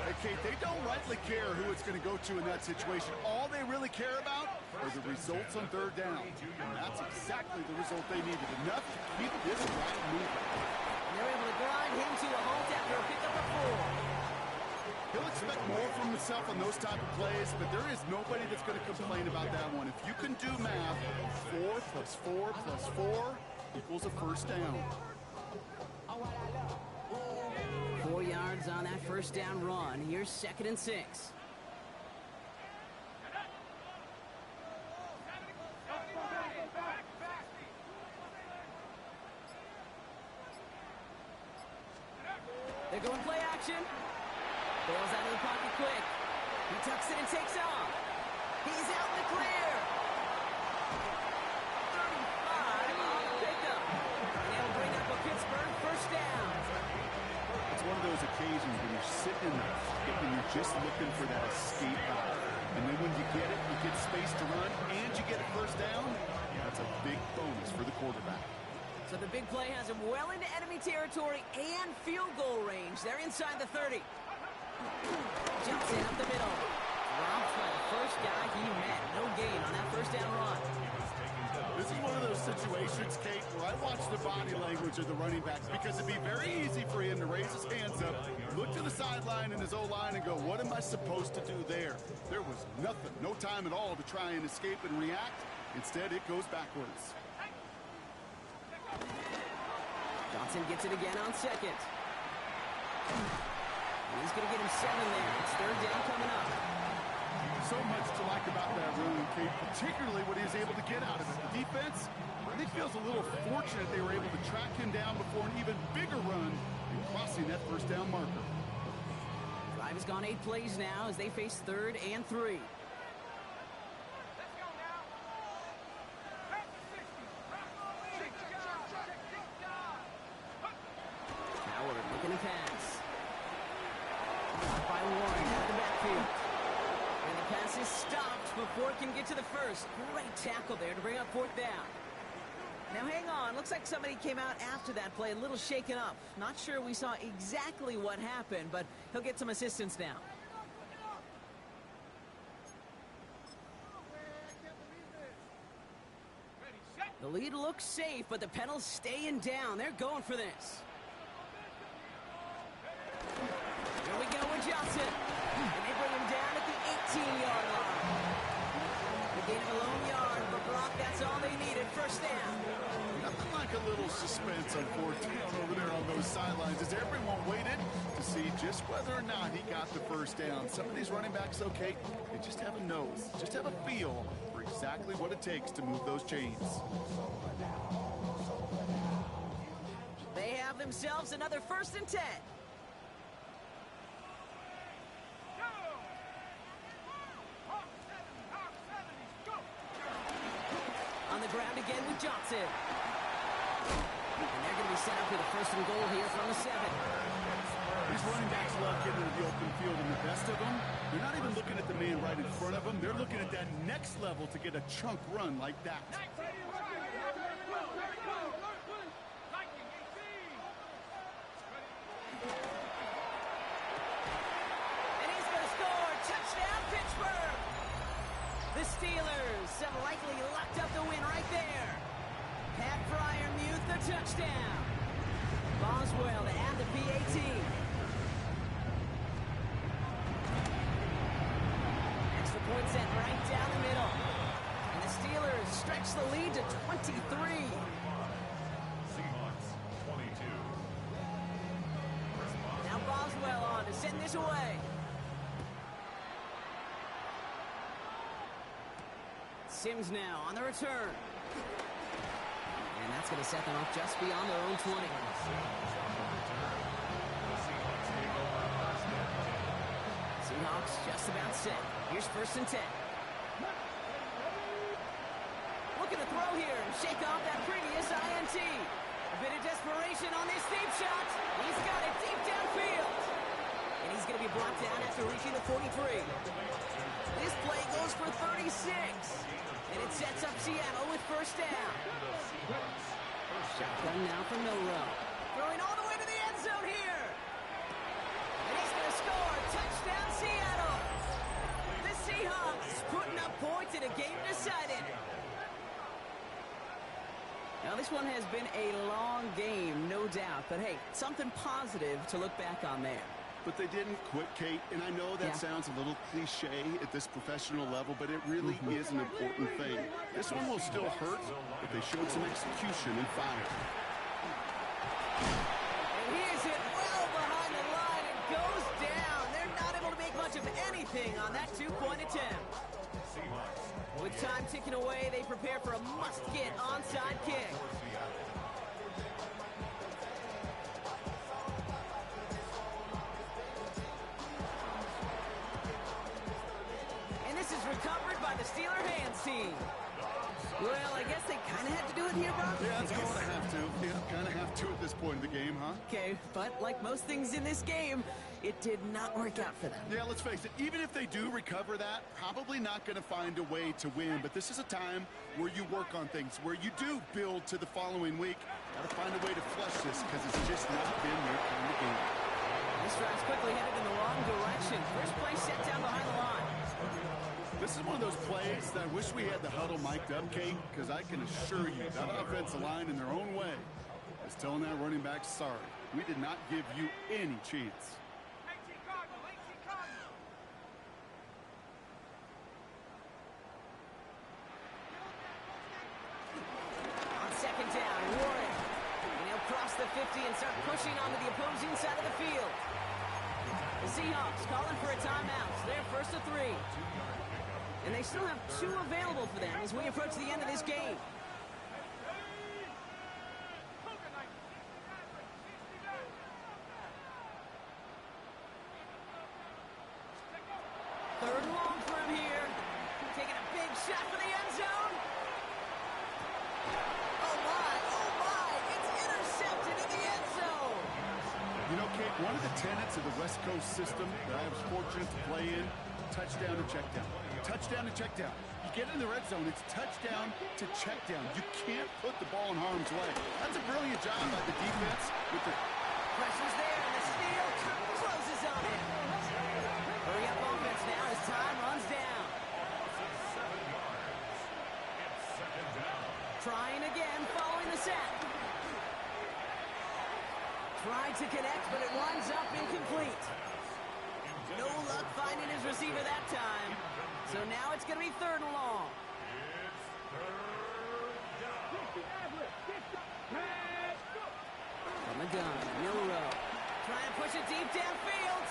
Hey, Kate, they don't rightly care who it's going to go to in that situation. All they really care about are the results on third down. And that's exactly the result they needed. Enough to keep this drive moving. They're able to grind him to a halt after a pickup of 4. He'll expect more from himself on those type of plays, but there is nobody that's going to complain about that one. If you can do math, 4 plus 4 plus 4 equals a first down. 4 yards on that first down run. Here's 2nd and 6. They're going play action. Bails out of the pocket quick. He tucks it and takes off. He's out in the clear. 35 on the pickup. And they'll bring up a Pittsburgh first down. It's one of those occasions when you're sitting in the pocket and you're just looking for that escape route. And then when you get it, you get space to run, and you get a first down. That's a big bonus for the quarterback. So the big play has him well into enemy territory and field goal range. They're inside the 30. Jumps in up the middle. Dropped by the first guy he met. No gain on that first down run. This is one of those situations, Kate, where I watch the body language of the running backs because it'd be very easy for him to raise his hands up, look to the sideline in his O-line and go, what am I supposed to do there? There was nothing, no time at all to try and escape and react. Instead, it goes backwards. Johnson gets it again on 2nd. He's going to get him 7 there. It's 3rd down coming up. So much to like about that run, Kate, particularly what he was able to get out of it. The defense, I think, feels a little fortunate they were able to track him down before an even bigger run and crossing that first down marker. Drive has gone 8 plays now as they face 3rd and 3. Howard looking to pass. By 1 out of the backfield. And the pass is stopped before it can get to the first. Great tackle there to bring up 4th down. Now hang on, looks like somebody came out after that play a little shaken up. Not sure we saw exactly what happened, but he'll get some assistance now. The lead looks safe, but the Penals staying down. They're going for this. Here we go with Johnson. And they bring him down at the 18-yard line. The gain of a lone yard for Brock. That's all they needed. First down. Nothing like a little suspense on 4th down over there on those sidelines as everyone waited to see just whether or not he got the first down. Some of these running backs, okay, they just have a nose, just have a feel for exactly what it takes to move those chains. They have themselves another 1st and 10. On the ground again with Johnson. And they're going to be set up with a 1st and goal here from the 7. These running backs love getting into the open field, and the best of them, they're not even looking at the man right in front of them. They're looking at that next level to get a chunk run like that. And he's going to score. Touchdown, Pittsburgh. The Steelers have likely locked up the win right there. Pat Freiermuth, the touchdown. Boswell to add the PAT. Extra point set right down the middle. And the Steelers stretch the lead to 23. Seahawks 22. Now Boswell on to send this away. Sims now on the return. And that's going to set them up just beyond their own 20. Seahawks just about set. Here's 1st and 10. Looking to throw here and shake off that previous INT. A bit of desperation on this deep shot. He's got it deep downfield. And he's going to be brought down after reaching the 43. This play goes for 36. And it sets up Seattle with 1st down. Shotgun now from Milroe. Throwing all the way to the end zone here. And he's going to score. Touchdown. Seattle. The Seahawks putting up points in a game decided. Now, this one has been a long game, no doubt. But, hey, something positive to look back on there. But they didn't quit, Kate, and I know that sounds a little cliche at this professional level, but it really is an important thing. This one will still hurt, but they showed some execution and fire. And here's it well behind the line. It goes down. They're not able to make much of anything on that two-point attempt. With time ticking away, they prepare for a must-get onside kick. Recovered by the Steeler hands team. Well, I guess they kind of had to do it here, Brock. Yeah, it's going to have to. Yeah, kind of have to at this point in the game, huh? Okay, but like most things in this game, it did not work out for them. Yeah, let's face it. Even if they do recover that, probably not going to find a way to win. But this is a time where you work on things, where you do build to the following week. Got to find a way to flush this because it's just not been their kind of game. This drive's quickly headed in the wrong direction. First play set down behind the line. This is one of those plays that I wish we had the huddle mic'd up, Kate, because I can assure you that offensive line in their own way is telling that running back, sorry, we did not give you any chance. On second down, Warren. And he'll cross the 50 and start pushing onto the opposing side of the field. The Seahawks calling for a timeout. They're first to 3. And they still have 2 available for them as we approach the end of this game. Third and long for him here. Taking a big shot for the end zone. Oh my, it's intercepted in the end zone. You know, Kate, one of the tenets of the West Coast system that I was fortunate to play in, touchdown to check down. Touchdown to check down. You get in the red zone, it's touchdown to check down. You can't put the ball in harm's way. That's a brilliant job by the defense. With the pressure's there, and the steal closes on it. Hurry up offense now as time runs down. 7 yards. It's second down. Trying again, following the sack. Tried to connect, but it winds up incomplete. No luck finding his receiver that time. So now it's going to be third and long. From the gun, Milrow. Trying to push it deep downfield.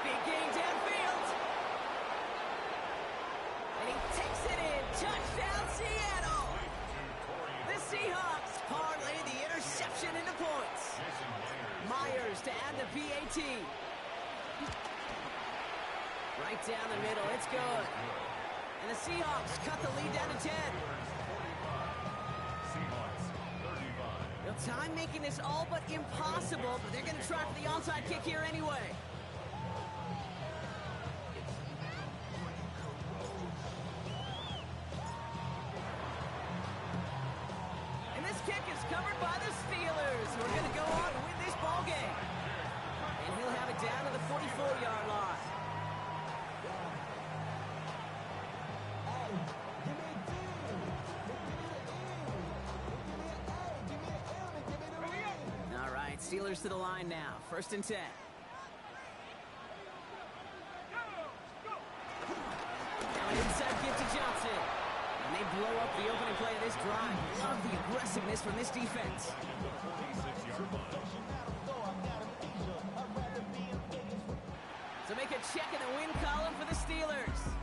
Big gain downfield. And he takes it in. Touchdown, Seattle. The Seahawks parlay the interception into points. Myers to add the PAT. Right down the middle, it's good. And the Seahawks cut the lead down to 10. Seahawks 35. Well, time making this all but impossible, but they're going to try for the onside kick here anyway. And this kick is covered by the Steelers, who are going to go on and win this ball game. And he'll have it down to the 44-yard line. Steelers to the line now. First and 10. Now an inside give to Johnson. And they blow up the opening play of this drive. Love the aggressiveness from this defense. So make a check in the win column for the Steelers.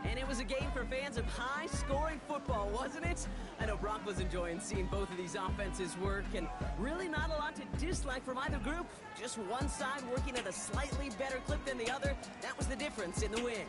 And it was a game for fans of high-scoring football, wasn't it? I know Brock was enjoying seeing both of these offenses work, and really not a lot to dislike from either group. Just one side working at a slightly better clip than the other. That was the difference in the win.